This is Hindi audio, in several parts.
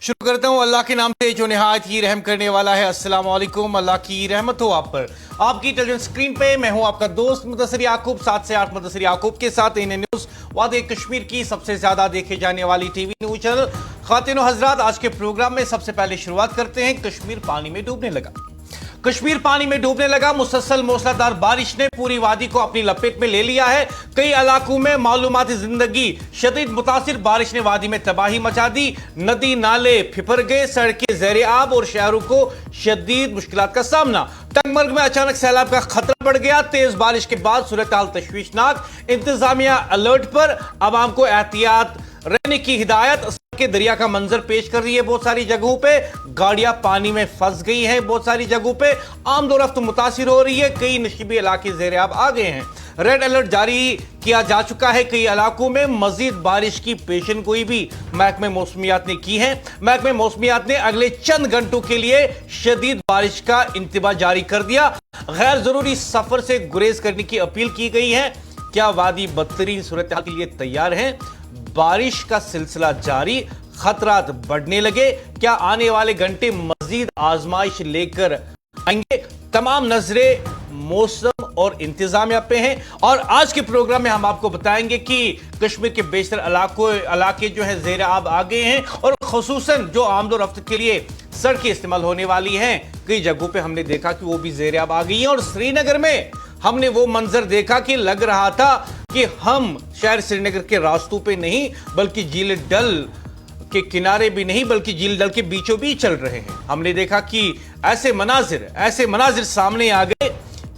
शुरू करता हूँ अल्लाह के नाम से जो निहायत ही रहम करने वाला है। अस्सलाम वालेकुम। अल्लाह की रहमत हो आप पर। आपकी टेलीविजन स्क्रीन पे मैं हूँ आपका दोस्त मुदस्सिर याकूब। 7 से 8 मुदस्सिर याकूब के साथ इन न्यूज वादे कश्मीर की सबसे ज्यादा देखे जाने वाली टीवी न्यूज चैनल। ख्वातीन और हजरात, आज के प्रोग्राम में सबसे पहले शुरुआत करते हैं। कश्मीर पानी में डूबने लगा। कश्मीर पानी में डूबने लगा। मुसलसल मूसलाधार बारिश ने पूरी वादी को अपनी लपेट में ले लिया है। कई इलाकों में मालूमाती जिंदगी शदीद मुतासिर। बारिश ने वादी में तबाही मचा दी। नदी नाले फिफर गए, सड़कें ज़ेरे आब और शहरों को शदीद मुश्किलात का सामना। टंगमर्ग में अचानक सैलाब का खतरा बढ़ गया। तेज बारिश के बाद सूरत हाल तशवीशनाक। इंतजामिया अलर्ट पर, आवाम को एहतियात रहने की हिदायत। के दरिया का मंजर पेश कर रही है। बहुत सारी जगहों पे गाड़ियां पानी में फंस गई हैं। बहुत सारी जगहों पे आमदोरफ्त मुतासिर हो रही है। कई नशीबी इलाके ज़ेरे आब आ गए हैं। रेड अलर्ट जारी किया जा चुका है। कई इलाकों में मजीद बारिश की पेशन गोई भी महकमे मौसमियात ने की है। महकमे मौसमियात ने अगले चंद घंटों के लिए शदीद बारिश का इंतबाह जारी कर दिया। गैर जरूरी सफर से गुरेज करने की अपील की गई है। क्या वादी बदतरीन सूरत हाल के लिए तैयार है? बारिश का सिलसिला जारी, खतरात बढ़ने लगे। क्या आने वाले घंटे मजीद आजमाइश लेकर आएंगे? तमाम नजरें मौसम और इंतजामिया पे हैं। और आज के प्रोग्राम में हम आपको बताएंगे कि कश्मीर के बेशतर इलाके जो है ज़ेरे आब आ गए हैं। और खुसूसन जो आमदोरफ्त के लिए सड़कें इस्तेमाल होने वाली हैं, कई जगहों पे हमने देखा कि वो भी ज़ेरे आब आ गई हैं। और श्रीनगर में हमने वो मंजर देखा कि लग रहा था कि हम शहर श्रीनगर के रास्तों पे नहीं बल्कि झील डल के किनारे भी नहीं बल्कि झील डल के बीचों बीच चल रहे हैं। हमने देखा कि ऐसे मनाजिर सामने आ गए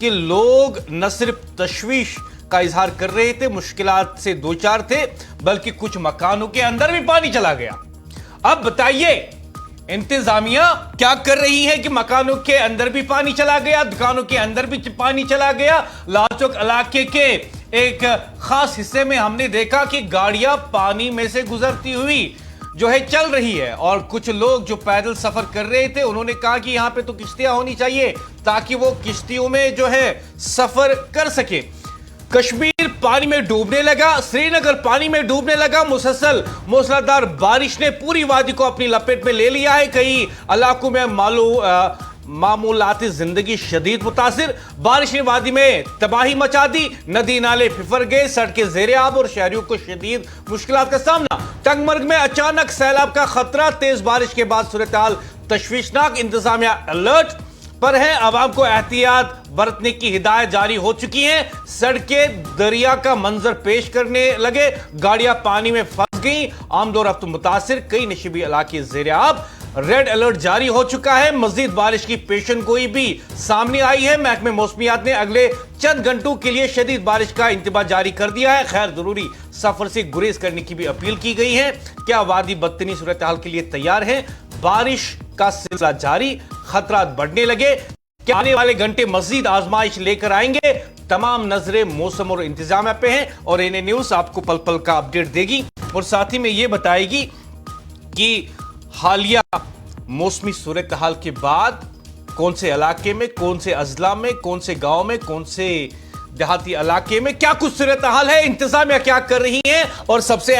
कि लोग न सिर्फ तशवीश का इजहार कर रहे थे, मुश्किलात से दो चार थे, बल्कि कुछ मकानों के अंदर भी पानी चला गया। अब बताइए इंतजामिया क्या कर रही है कि मकानों के अंदर भी पानी चला गया, दुकानों के अंदर भी पानी चला गया। लाल चौक इलाके के एक खास हिस्से में हमने देखा कि गाड़ियां पानी में से गुजरती हुई जो है चल रही है। और कुछ लोग जो पैदल सफर कर रहे थे उन्होंने कहा कि यहां पे तो किश्तियां होनी चाहिए ताकि वो किश्तियों में जो है सफर कर सके। कश्मीर पानी में डूबने लगा। श्रीनगर पानी में डूबने लगा। मुसलसल मूसलाधार बारिश ने पूरी वादी को अपनी लपेट में ले लिया है। कई इलाकों में मामूलाती जिंदगी शदीद मुतासिर। बारिश ने वादी में तबाही मचा दी। नदी नाले फिफर गए, सड़कें ज़ेरे आब और शहरियों को शदीद मुश्किलात का सामना। टंगमर्ग में अचानक सैलाब का खतरा। तेज बारिश के बाद सूरत हाल तशवीशनाक। इंतजामिया अलर्ट पर है। आवाम को एहतियात बरतने की हिदायत जारी हो चुकी है। सड़कें दरिया का मंजर पेश करने लगे। गाड़ियां पानी में फंस गई। आमदोरफ्त मुतासिर। कई नशीबी इलाके ज़ेरे आब। रेड अलर्ट जारी हो चुका है। मजीद बारिश की पेशन गोई भी सामने आई है। महकमे मौसमियात ने अगले चंद घंटों के लिए शदीद बारिश का इंतबाह जारी कर दिया है। खैर जरूरी सफर से गुरेज करने की भी अपील की गई है। क्या वादी बदतरीन सूरत हाल के लिए तैयार है? बारिश का सिलसिला जारी, खतरात बढ़ने लगे। क्या आने वाले घंटे मजीद आजमाइश लेकर आएंगे? तमाम नजरें मौसम और इंतजाम पे हैं और इन्हें न्यूज आपको पल पल का अपडेट देगी और साथ ही में ये बताएगी कि हालिया मौसमी सूरत हाल के बाद कौन से इलाके में, कौन से अजला में, कौन से गांव में, कौन से देहाती इलाके में क्या कुछ सूरत हाल है, इंतजामिया क्या कर रही है। और सबसे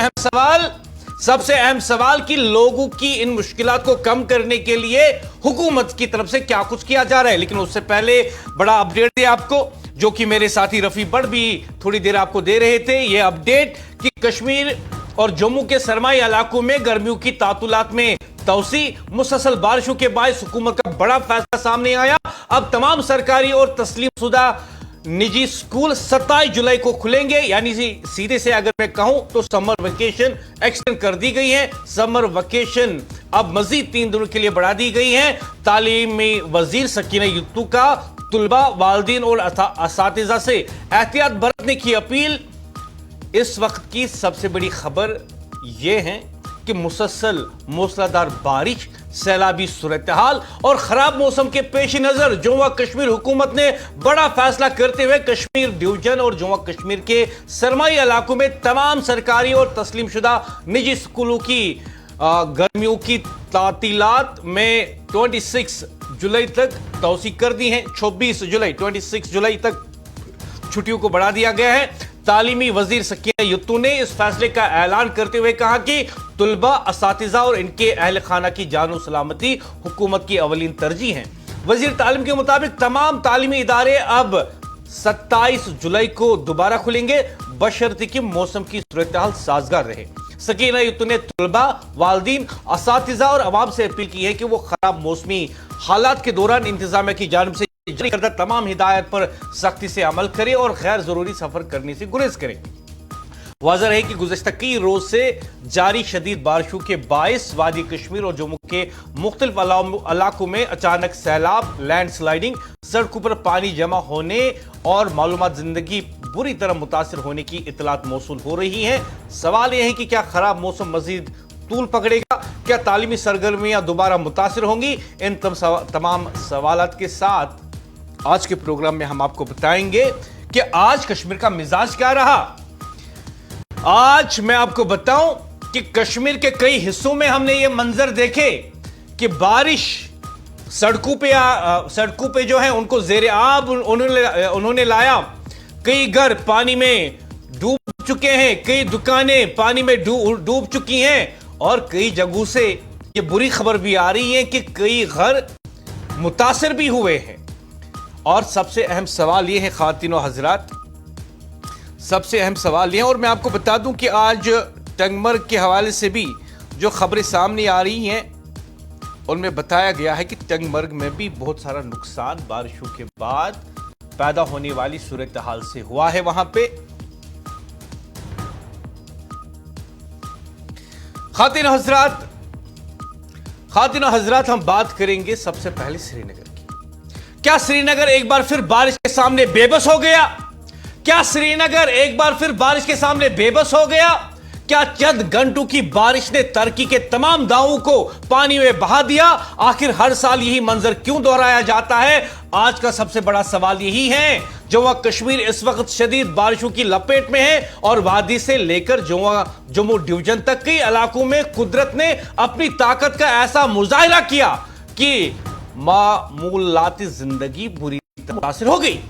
अहम सवाल कि लोगों की इन मुश्किलात को कम करने के लिए हुकूमत की तरफ से क्या कुछ किया जा रहा है। लेकिन उससे पहले बड़ा अपडेट है आपको, जो कि मेरे साथी रफी बड़ भी थोड़ी देर आपको दे रहे थे। यह अपडेट कि कश्मीर और जम्मू के सरमाई इलाकों में गर्मियों की तातुलात में तौसी। मुसलसल बारिशों के बाद हुकूमत का बड़ा फैसला सामने आया। अब तमाम सरकारी और तस्लीमशुदा निजी स्कूल 27 जुलाई को खुलेंगे। यानी सीधे से अगर मैं कहूं तो समर वेकेशन एक्सटेंड कर दी गई है। समर वेकेशन अब मजीद 3 दिनों के लिए बढ़ा दी गई है। तालीमी वजीर सकीना युत्तू का तुलबा, वालिदीन और असातिज़ा से एहतियात बरतने की अपील। इस वक्त की सबसे बड़ी खबर यह है कि मुसलसल मूसलाधार बारिश, सैलाबी सूरत हाल और खराब मौसम के पेश नजर जम्मू कश्मीर हुकूमत ने बड़ा फैसला करते हुए कश्मीर डिवीजन और जम्मू कश्मीर के सरमाई इलाकों में तमाम सरकारी और तस्लीमशुदा निजी स्कूलों की गर्मियों की तातीलात में 26 जुलाई तक तौसी कर दी है। 26 जुलाई तक छुट्टियों को बढ़ा दिया गया है। तालीमी वजीर सकीना यत्तू ने इस फैसले का ऐलान करते हुए कहा कि तुलबा, असातिज़ा और इनके अहल खाना की जान सलामती हुकूमत की अवलीन तरजीह है। वजीर तालीम के मुताबिक तमाम तालीमी इदारे अब 27 जुलाई को दोबारा खुलेंगे, बशर्ते कि मौसम की सूरत-ए-हाल साजगार रहे। सकीना यत्तू ने तुलबा, वालिदीन, असातिज़ा और अवाम से अपील की है कि वो खराब मौसमी हालात के दौरान इंतजामिया की जानिब से जारी करदा तमाम हिदायत पर सख्ती से अमल करे और गैर जरूरी सफर करने से गुरेज करें। वाज़ह है कि गुज़श्ता कई रोज से जारी शदीद बारिशों के बायस वादी कश्मीर और जम्मू के मुख्तलिफ इलाकों में अचानक सैलाब, लैंड स्लाइडिंग, सड़कों पर पानी जमा होने और मालूमात जिंदगी बुरी तरह मुतासर होने की इतलात मौसूल हो रही है। सवाल यह है कि क्या खराब मौसम मजीद तूल पकड़ेगा, क्या तालीमी सरगर्मियां दोबारा मुतासर होंगी? इन तमाम सवालात के साथ आज के प्रोग्राम में हम आपको बताएंगे कि आज कश्मीर का मिजाज क्या रहा। आज मैं आपको बताऊं कि कश्मीर के कई हिस्सों में हमने ये मंजर देखे कि बारिश सड़कों पे जो है उनको जेरे आब उन्होंने लाया। कई घर पानी में डूब चुके हैं, कई दुकानें पानी में डूब चुकी हैं और कई जगहों से ये बुरी खबर भी आ रही है कि कई घर मुतासर भी हुए हैं। और सबसे अहम सवाल यह है ख़वातीन और हज़रात, सबसे अहम सवाल यह है, और मैं आपको बता दूं कि आज टंगमर्ग के हवाले से भी जो खबरें सामने आ रही हैं उनमें बताया गया है कि टंगमर्ग में भी बहुत सारा नुकसान बारिशों के बाद पैदा होने वाली सूरत हाल से हुआ है। वहां पे ख़वातीन और हज़रात हम बात करेंगे सबसे पहले श्रीनगर की। क्या श्रीनगर एक बार फिर बारिश के सामने बेबस हो गया? क्या श्रीनगर एक बार फिर बारिश के सामने बेबस हो गया? क्या चंद घंटों की बारिश ने टर्की के तमाम गांवों को पानी में बहा दिया? आखिर हर साल यही मंजर क्यों दोहराया जाता है? आज का सबसे बड़ा सवाल यही है। जम्मू कश्मीर इस वक्त शदीद बारिशों की लपेट में है और वादी से लेकर जम्मू डिवीजन तक कई इलाकों में कुदरत ने अपनी ताकत का ऐसा मुजाहिरा किया कि मामूलाती जिंदगी बुरी तरह मुतासिर हो गई।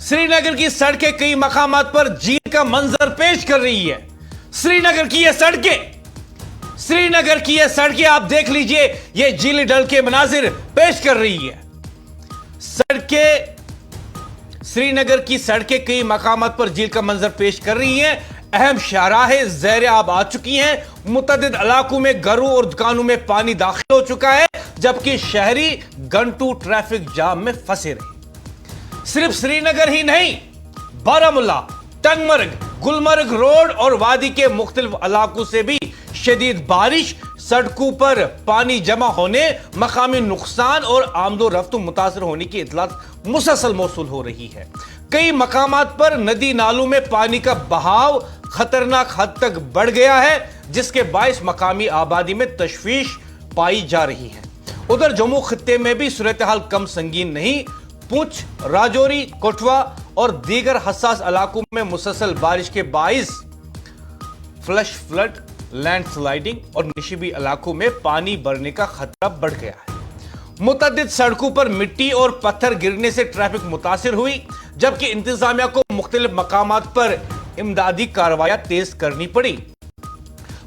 श्रीनगर की सड़कें कई मकामात पर झील का मंजर पेश कर रही है। श्रीनगर की ये सड़कें आप देख लीजिए, ये झील डल के मनाजिर पेश कर रही है। श्रीनगर की सड़कें कई मकामात पर झील का मंजर पेश कर रही हैं। अहम शाहराहें ज़ेर आब आ चुकी हैं। मुतअद्दिद इलाकों में घरों और दुकानों में पानी दाखिल हो चुका है, जबकि शहरी घंटों ट्रैफिक जाम में फंसे रहे। सिर्फ श्रीनगर ही नहीं, बारामुल्ला, टंगमर्ग, गुलमर्ग रोड और वादी के मुख्तलिफ इलाकों से भी शदीद बारिश, सड़कों पर पानी जमा होने, मकामी नुकसान और आमदो रफ्त मुतासर होने की इतलात मुसलसल मौसूल हो रही है। कई मकामात पर नदी नालों में पानी का बहाव खतरनाक हद तक बढ़ गया है, जिसके बायस मकामी आबादी में तशवीश पाई जा रही है। उधर जम्मू खित्ते में भी सूरत हाल कम संगीन नहीं। पुंछ, राजौरी, कठुआ और दीगर हसास इलाकों में मुसलसल बारिश के बायस फ्लैश फ्लड, लैंड स्लाइडिंग और निशिबी इलाकों में पानी बढ़ने का खतरा बढ़ गया है। मुतअद्दिद सड़कों पर मिट्टी और पत्थर गिरने से ट्रैफिक मुतासिर हुई, जबकि इंतजामिया को मुख्तलिफ मकामात पर इमदादी कार्रवाइयां तेज करनी पड़ी।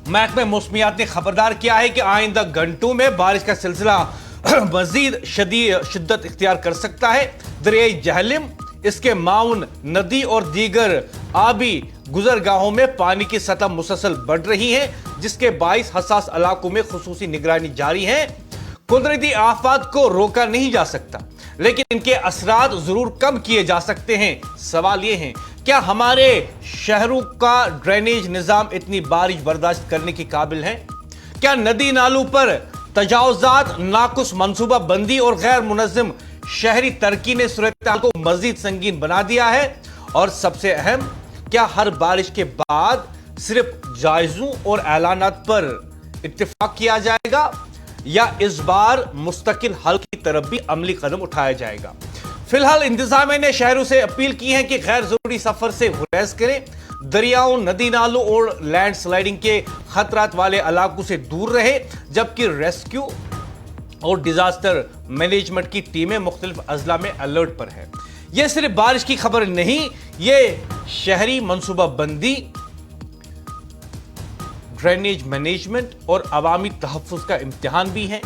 महकमे मौसमियात ने खबरदार किया है कि आइंदा घंटों में बारिश का सिलसिला मजीद शिद्दत इख्तियार कर सकता है। दरियाई जहलिम, इसके माउन नदी और दीगर आबी गुजरगाहों में पानी की सतह मुसलसल बढ़ रही है, जिसके बायस हसास इलाकों में खुसूसी निगरानी जारी है। कुदरती आफात को रोका नहीं जा सकता, लेकिन इनके असरात जरूर कम किए जा सकते हैं। सवाल यह है, क्या हमारे शहरों का ड्रेनेज निजाम इतनी बारिश बर्दाश्त करने के काबिल है? क्या नदी नालों पर तजावुजात, नाकुस मनसूबा बंदी और गैर मुनज़्ज़म शहरी तरक्की ने सूरत-ए-हाल को मजीद संगीन बना दिया है? और सबसे अहम, क्या हर बारिश के बाद सिर्फ जायजों और ऐलानात पर इत्तेफाक किया जाएगा या इस बार मुस्तकिल हल की तरफ भी अमली कदम उठाया जाएगा? फिलहाल इंतजामिया ने शहरों से अपील की है कि गैर जरूरी सफर से गुरेज करें, दरियाओं, नदी नालों और लैंड स्लाइडिंग के खतरात वाले इलाकों से दूर रहे, जबकि रेस्क्यू और डिजास्टर मैनेजमेंट की टीमें मुख्तलिफ अजला में अलर्ट पर है। यह सिर्फ बारिश की खबर नहीं, यह शहरी मंसूबाबंदी, ड्रेनेज मैनेजमेंट और अवामी तहफ्फुज़ का इम्तिहान भी है।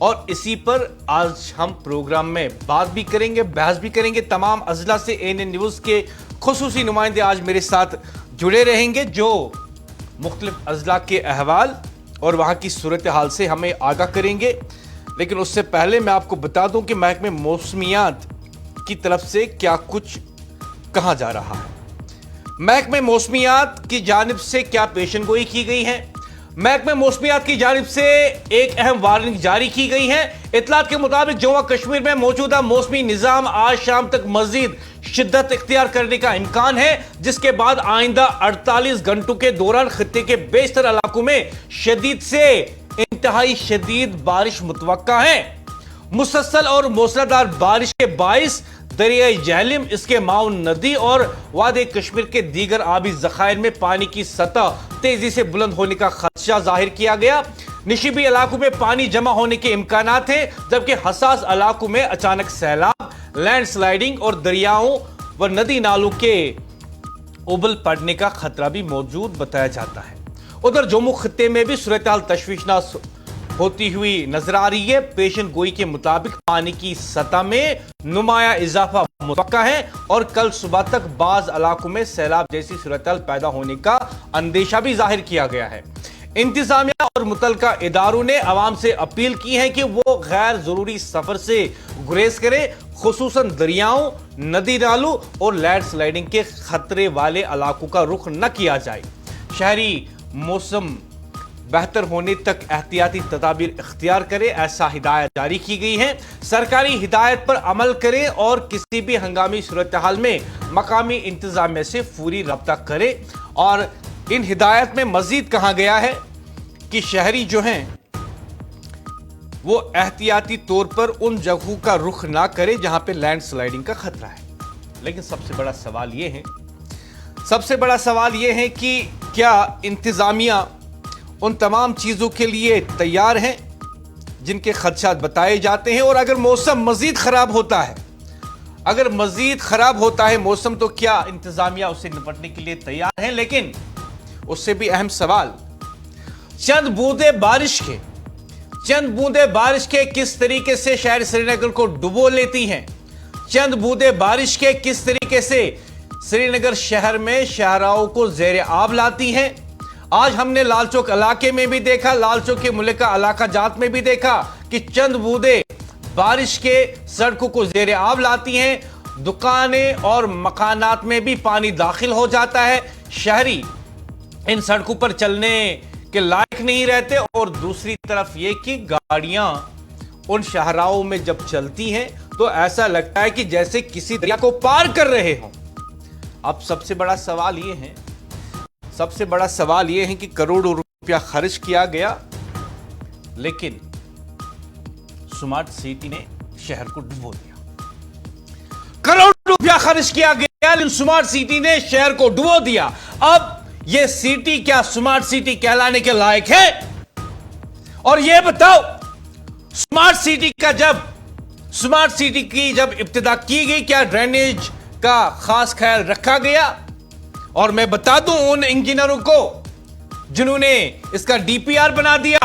और इसी पर आज हम प्रोग्राम में बात भी करेंगे, बहस भी करेंगे। तमाम अजला से एएनएन न्यूज़ के खुसूसी नुमाइंदे आज मेरे साथ जुड़े रहेंगे, जो मुख्तलिफ अजला के अहवाल और वहाँ की सूरत हाल से हमें आगाह करेंगे। लेकिन उससे पहले मैं आपको बता दूं कि महकमे मौसमियात की तरफ से क्या कुछ कहा जा रहा है। महकमे मौसमियात की जानिब से क्या पेशन गोई की गई है। महकमे मौसमियात की जानिब से एक अहम वार्निंग जारी की गई है। इतलात के मुताबिक जम्मू कश्मीर में मौजूदा मौसमी निज़ाम आज शाम तक मजीद शिद्दत इख्तियार करने का इम्कान है, जिसके बाद आइंदा 48 घंटों के दौरान खित्ते के बेशतर इलाकों में शदीद से इंतहाई शदीद बारिश मुतवक्का है। मुसलसल और मूसलाधार बारिश के बाइस दरियाई जहलिम, इसके माउन नदी और वादे कश्मीर के दीगर आबी जखायर में पानी की सतह तेजी से बुलंद होने का खदशा जाहिर किया गया। निशिबी इलाकों में पानी जमा होने के इम्कानात हैं, जबकि हसास इलाकों में अचानक सैलाब, लैंडस्लाइडिंग और दरियाओं व नदी नालों के उबल पड़ने का खतरा भी मौजूद बताया जाता है। उधर जम्मू खित्ते में भी सूरत हाल तशवीशनाक होती हुई नजर आ रही है। पेशन गोई के मुताबिक पानी की सतह में नुमाया इजाफा मुतवक्का है और कल सुबह तक बाज इलाकों में सैलाब जैसी सूरत हाल पैदा होने का अंदेशा भी जाहिर किया गया है। इंतजामिया और मुतलका इदारों ने अवाम से अपील की है कि वो गैर जरूरी सफर से गुरेज करे, खुसूसन दरियाओं, नदी नालों और लैंडस्लाइडिंग के खतरे वाले इलाकों का रुख न किया जाए। शहरी मौसम बेहतर होने तक एहतियाती तदाबीर इख्तियार करें, ऐसा हिदायत जारी की गई है। सरकारी हिदायत पर अमल करें और किसी भी हंगामी सूरत हाल में मकामी इंतजामिया से फौरी रब्ता करें। और इन हिदायत में मजीद कहा गया है कि शहरी जो हैं वो एहतियाती तौर पर उन जगहों का रुख ना करें जहां पे लैंडस्लाइडिंग का खतरा है। लेकिन सबसे बड़ा सवाल यह है कि क्या इंतजामिया उन तमाम चीजों के लिए तैयार हैं जिनके खदशात बताए जाते हैं। और अगर मौसम मजीद खराब होता है मौसम, तो क्या इंतजामिया उससे निपटने के लिए तैयार है। लेकिन उससे भी अहम सवाल, चंद बूंदे बारिश के किस तरीके से शहर श्रीनगर को डुबो लेती हैं। चंद बूंदे बारिश के किस तरीके से श्रीनगर शहर में शहराओं को जेर आब लाती हैं। आज हमने लाल चौक इलाके में भी देखा, लाल चौक के मुल्का इलाका जात में भी देखा कि चंद बूंदे बारिश के सड़कों को जेर आब लाती हैं। दुकानें और मकानात में भी पानी दाखिल हो जाता है। शहरी इन सड़कों पर चलने के लायक नहीं रहते। और दूसरी तरफ यह कि गाड़ियां उन शहराओं में जब चलती हैं तो ऐसा लगता है कि जैसे किसी दरिया को पार कर रहे हों। अब सबसे बड़ा सवाल यह है कि करोड़ों रुपया खर्च किया गया, लेकिन स्मार्ट सिटी ने शहर को डुबो दिया। करोड़ों रुपया खर्च किया गया, लेकिन स्मार्ट सिटी ने शहर को डुबो दिया। अब यह सिटी क्या स्मार्ट सिटी कहलाने के लायक है? और यह बताओ, स्मार्ट सिटी की जब इब्तिदा की गई, क्या ड्रेनेज का खास ख्याल रखा गया? और मैं बता दूं उन इंजीनियरों को जिन्होंने इसका डीपीआर बना दिया,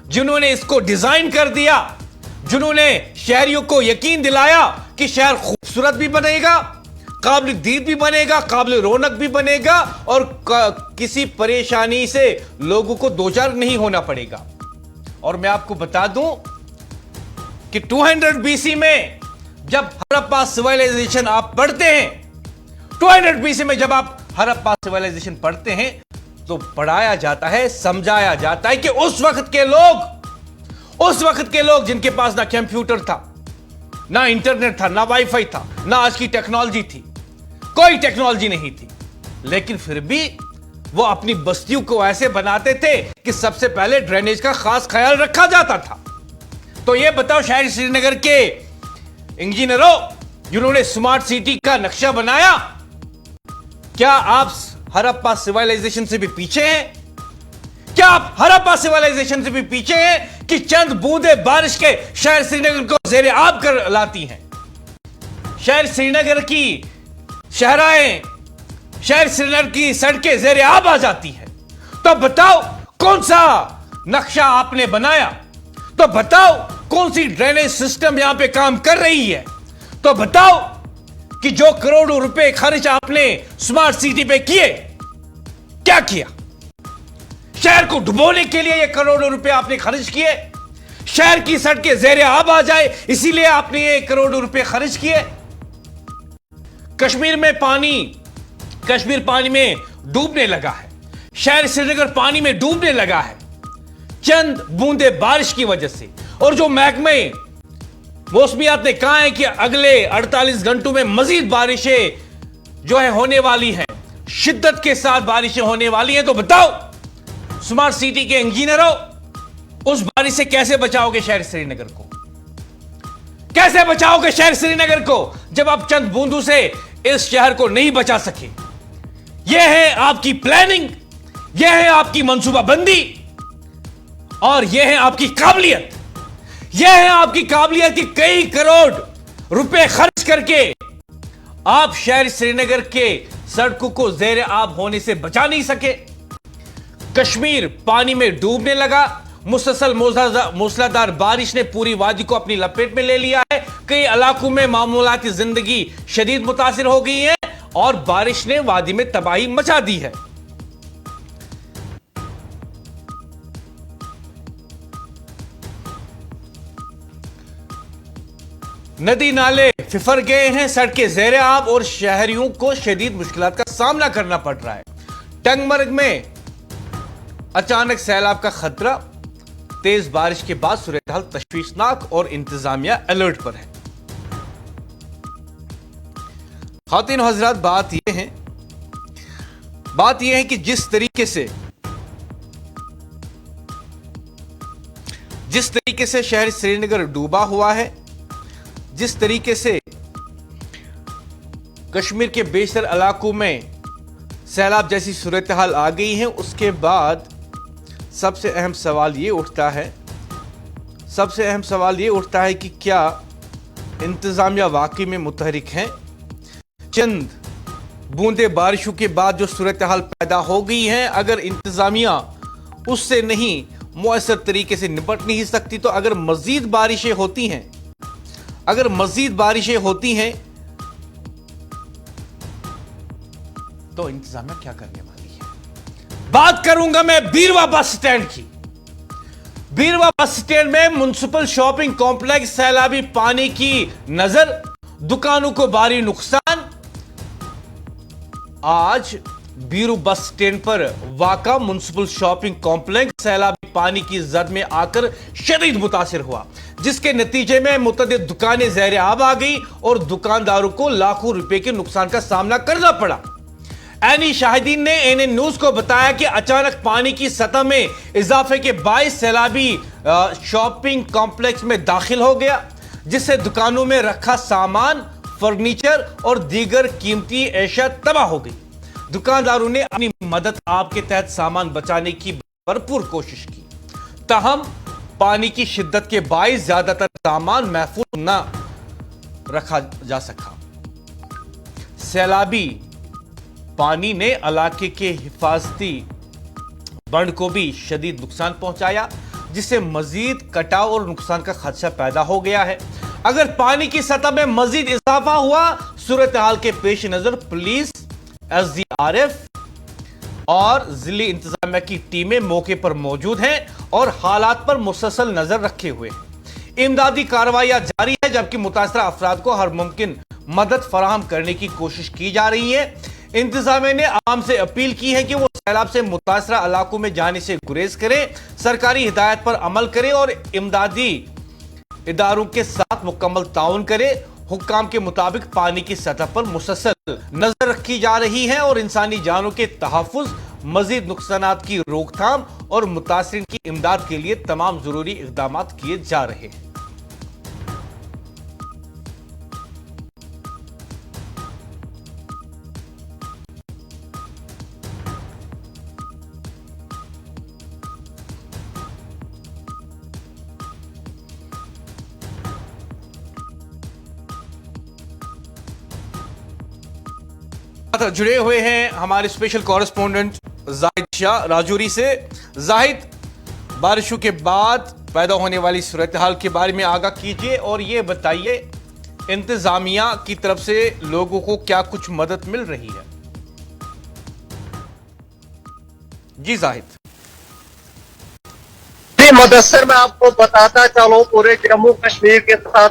जिन्होंने इसको डिजाइन कर दिया, जिन्होंने शहरियों को यकीन दिलाया कि शहर खूबसूरत भी बनेगा, काबिल दीद भी बनेगा, काबिल रौनक भी बनेगा और किसी परेशानी से लोगों को दो चार नहीं होना पड़ेगा। और मैं आपको बता दूं कि 200 बीसी में जब हड़प्पा सिविलाइजेशन आप पढ़ते हैं, 200 बीसी में जब आप हड़प्पा सिविलाइजेशन पढ़ते हैं तो पढ़ाया जाता है, समझाया जाता है कि उस वक्त के लोग जिनके पास ना कंप्यूटर था, ना इंटरनेट था, ना वाईफाई था, ना आज की टेक्नोलॉजी थी, कोई टेक्नोलॉजी नहीं थी, लेकिन फिर भी वो अपनी बस्तियों को ऐसे बनाते थे कि सबसे पहले ड्रेनेज का खास ख्याल रखा जाता था। तो ये बताओ शहर श्रीनगर के इंजीनियरों जिन्होंने स्मार्ट सिटी का नक्शा बनाया, क्या आप हड़प्पा सिविलाइजेशन से भी पीछे हैं? क्या आप हड़प्पा सिविलाइजेशन से भी पीछे हैं कि चंद बूंदे बारिश के शहर श्रीनगर को जेर आब कर लाती हैं? शहर श्रीनगर की शहराएं, शहर श्रीनगर की सड़कें ज़ेरे आब आ जाती है। तो बताओ कौन सा नक्शा आपने बनाया? तो बताओ कौन सी ड्रेनेज सिस्टम यहां पे काम कर रही है? तो बताओ कि जो करोड़ों रुपए खर्च आपने स्मार्ट सिटी पे किए, क्या किया? शहर को डुबोने के लिए ये करोड़ों रुपए आपने खर्च किए। शहर की सड़कें ज़ेरे आब आ जाए इसीलिए आपने ये करोड़ों रुपए खर्च किए। कश्मीर पानी में डूबने लगा है। शहर श्रीनगर पानी में डूबने लगा है चंद बूंदे बारिश की वजह से। और जो महकमे मौसमियात ने कहा है कि अगले 48 घंटों में मजीद बारिशें जो है होने वाली हैं, शिद्दत के साथ बारिशें होने वाली हैं। तो बताओ स्मार्ट सिटी के इंजीनियरों, उस बारिश से कैसे बचाओगे शहर श्रीनगर को? कैसे बचाओगे शहर श्रीनगर को जब आप चंद बूंदों से इस शहर को नहीं बचा सके? यह है आपकी प्लानिंग, यह है आपकी मंसूबाबंदी और यह है आपकी काबिलियत। यह है आपकी काबिलियत कि कई करोड़ रुपए खर्च करके आप शहर श्रीनगर के सड़कों को ज़ेरे आब होने से बचा नहीं सके। कश्मीर पानी में डूबने लगा। मुसलसल मूसलाधार बारिश ने पूरी वादी को अपनी लपेट में ले लिया है। कई इलाकों में मामूलाती जिंदगी शदीद मुतासिर हो गई है और बारिश ने वादी में तबाही मचा दी है। नदी नाले फिफर गए हैं, सड़कें ज़ेरे आब और शहरियों को शदीद मुश्किलात का सामना करना पड़ रहा है। टंगमर्ग में अचानक सैलाब का खतरा। तेज बारिश के बाद सूरत-ए-हाल तशवीशनाक और इंतजामिया अलर्ट पर है। खातिन और हजरात, बात यह है कि जिस तरीके से शहर श्रीनगर डूबा हुआ है, जिस तरीके से कश्मीर के बेशतर इलाकों में सैलाब जैसी सूरत-ए-हाल आ गई है, उसके बाद सबसे अहम सवाल ये उठता है कि क्या इंतजामिया वाकई में मुतहरिक हैं? चंद बूंदे बारिशों के बाद जो सूरत-ए-हाल पैदा हो गई है, अगर इंतजामिया उससे नहीं मुअस्सर तरीके से निपट नहीं सकती, तो अगर मजीद बारिशें होती हैं तो इंतजामिया क्या करने वाली है? बात करूंगा मैं बीरवा बस स्टैंड की। बीरवा बस स्टैंड में म्युनिसिपल शॉपिंग कॉम्प्लेक्स, सैलाबी पानी की नजर, दुकानों को भारी नुकसान। आज बीरू बस स्टैंड पर वाका म्युनिसिपल शॉपिंग कॉम्प्लेक्स सैलाबी पानी की जद में आकर शदीद मुतासिर हुआ, जिसके नतीजे में मुतअद्दिद दुकानें ज़ेरे आब आ गई और दुकानदारों को लाखों रुपए के नुकसान का सामना करना पड़ा। ऐनी शाहिदीन ने एएनएन न्यूज को बताया कि अचानक पानी की सतह में इजाफे के बायस सैलाबी शॉपिंग कॉम्प्लेक्स में दाखिल हो गया, जिससे दुकानों में रखा सामान, फर्नीचर और दीगर कीमती एशिया तबाह हो गई। दुकानदारों ने अपनी मदद आपके तहत सामान बचाने की भरपूर कोशिश की, ताहम पानी की शिद्दत के बायस ज्यादातर सामान महफूज न रखा जा सका। सैलाबी पानी ने इलाके के हिफाजती बंड को भी शदीद नुकसान पहुंचाया, जिससे मजीद कटाव और नुकसान का खदशा पैदा हो गया है। अगर पानी की सतह में मजीद इजाफा हुआ, सूरत हाल के पेश नजर पुलिस, एसडीआरएफ और जिले इंतजामिया की टीमें मौके पर मौजूद हैं और हालात पर मुसलसल नजर रखे हुए हैं। इमदादी कार्रवाइयां जारी है, जबकि मुतासरा अफराद को हर मुमकिन मदद फराहम करने की कोशिश की जा रही है। इंतजामिया ने आवाम से अपील की है कि वो सैलाब से मुतासरा इलाकों में जाने से गुरेज करें, सरकारी हिदायत पर अमल करें और इमदादी इदारों के साथ मुकम्मल ताउन करें। हुक्काम के मुताबिक पानी की सतह पर मुसलसल नजर रखी जा रही है और इंसानी जानों के तहफ्फुज, मजीद नुकसानात की रोकथाम और मुतासरीन की इमदाद के लिए तमाम जरूरी इकदाम किए जा रहे हैं। साथ जुड़े हुए हैं हमारे स्पेशल कॉरेस्पोंडेंट जाहिद शाह राजौरी से। जाहिद, बारिशों के बाद पैदा होने वाली सूरत हाल के बारे में आगाह कीजिए और ये बताइए इंतजामिया की तरफ से लोगों को क्या कुछ मदद मिल रही है। जी जाहिद। मुदस्सिर, मैं आपको बताता चलूं, पूरे जम्मू कश्मीर के साथ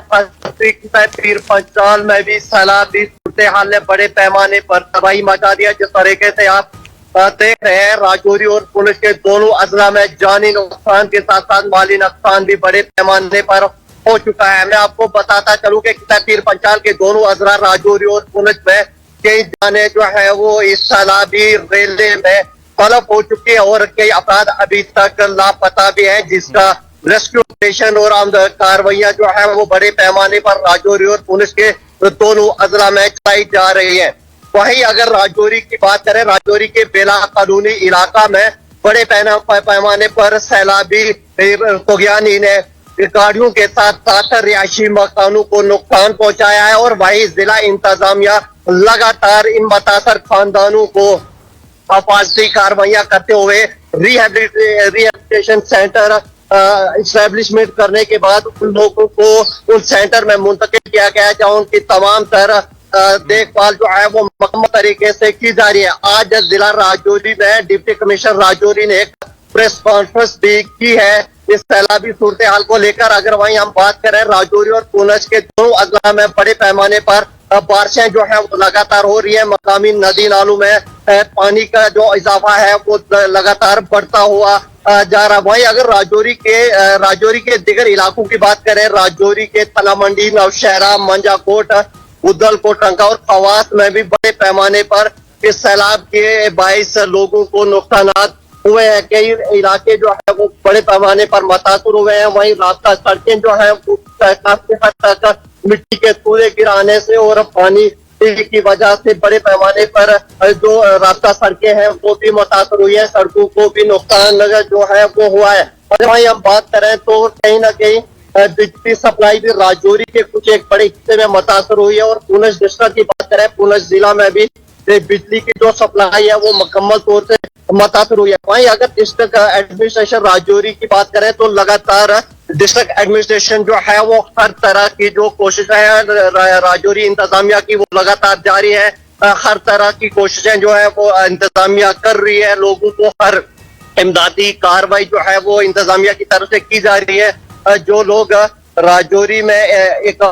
पीर पंचाल में भी सैलाबी सूरत हाल ने बड़े पैमाने पर तबाही मचा दिया। जिस तरीके से आप देख रहे हैं, राजौरी और पुलिस के दोनों अजला में जानी नुकसान के साथ साथ माली नुकसान भी बड़े पैमाने पर हो चुका है। मैं आपको बताता चलूं कि पीर पंचाल के दोनों अजला राजौरी और पुलिस में कई जाने जो है वो इस सैलाबी रेलवे में तलब हो चुकी है और कई अफराद अभी तक लापता भी है, जिसका रेस्क्यू ऑपरेशन और कार्रवाइयां जो है वो बड़े पैमाने पर राजौरी और पुलिस के दोनों अजला में चलाई जा रही है। वहीं अगर राजौरी की बात करें, राजौरी के बेला कानूनी इलाका में बड़े पैमाने पर सैलाबी तुगयानी ने गाड़ियों के साथ साथ रिहायशी मकानों को नुकसान पहुंचाया है और वही जिला इंतजामिया लगातार इन मुतासर खानदानों को हिफाजती कार्रवाइयां करते हुए रिहेबिलिटेशन सेंटर इस्टेब्लिशमेंट करने के बाद उन लोगों को उस सेंटर में मुंतकिल किया गया है, जहां उनकी तमाम तरह देखभाल जो है वो मुकम्मल तरीके से की जा रही है। आज जिला राजौरी में डिप्टी कमिश्नर राजौरी ने एक प्रेस कॉन्फ्रेंस भी की है इस सैलाबी सूरत हाल को लेकर। अगर वहीं हम बात करें, राजौरी और पुंछ के दोनों अजला में बड़े पैमाने पर बारिशें जो है वो लगातार हो रही है। मकामी नदी नालों में पानी का जो इजाफा है वो लगातार बढ़ता हुआ जा रहा। वहीं अगर राजौरी के दिगर इलाकों की बात करें, राजौरी के तलामंडी, नौशहरा, मंजाकोट, उदलकोट, रंका और खवास में भी बड़े पैमाने पर इस सैलाब के बाईस लोगों को नुकसान हुए हैं। कई इलाके जो है वो बड़े पैमाने पर मुतासर हुए हैं। वहीं रास्ता सड़कें जो है वो काफी हद तक मिट्टी के कूड़े गिराने से और पानी की वजह से बड़े पैमाने पर जो रास्ता सड़कें हैं वो भी मुतासर हुई है। सड़कों को भी नुकसान जो है वो हुआ है। और वहीं हम बात करें तो कहीं ना कहीं बिजली सप्लाई भी राजौरी के कुछ एक बड़े हिस्से में मुतासर हुई है। और पुंछ डिस्ट्रिक्ट की बात करें, पुंछ जिला में भी बिजली की जो सप्लाई है वो मुकम्मल तौर से मुतासर हुई है। वहीं अगर डिस्ट्रिक्ट एडमिनिस्ट्रेशन राजौरी की बात करें तो लगातार डिस्ट्रिक्ट एडमिनिस्ट्रेशन जो है वो हर तरह की जो कोशिश है राजौरी इंतजामिया की वो लगातार जारी है। हर तरह की कोशिशें जो है वो इंतजामिया कर रही है। लोगों को हर इमदादी कार्रवाई जो है वो इंतजामिया की तरफ से की जा रही है। जो लोग राजौरी में एक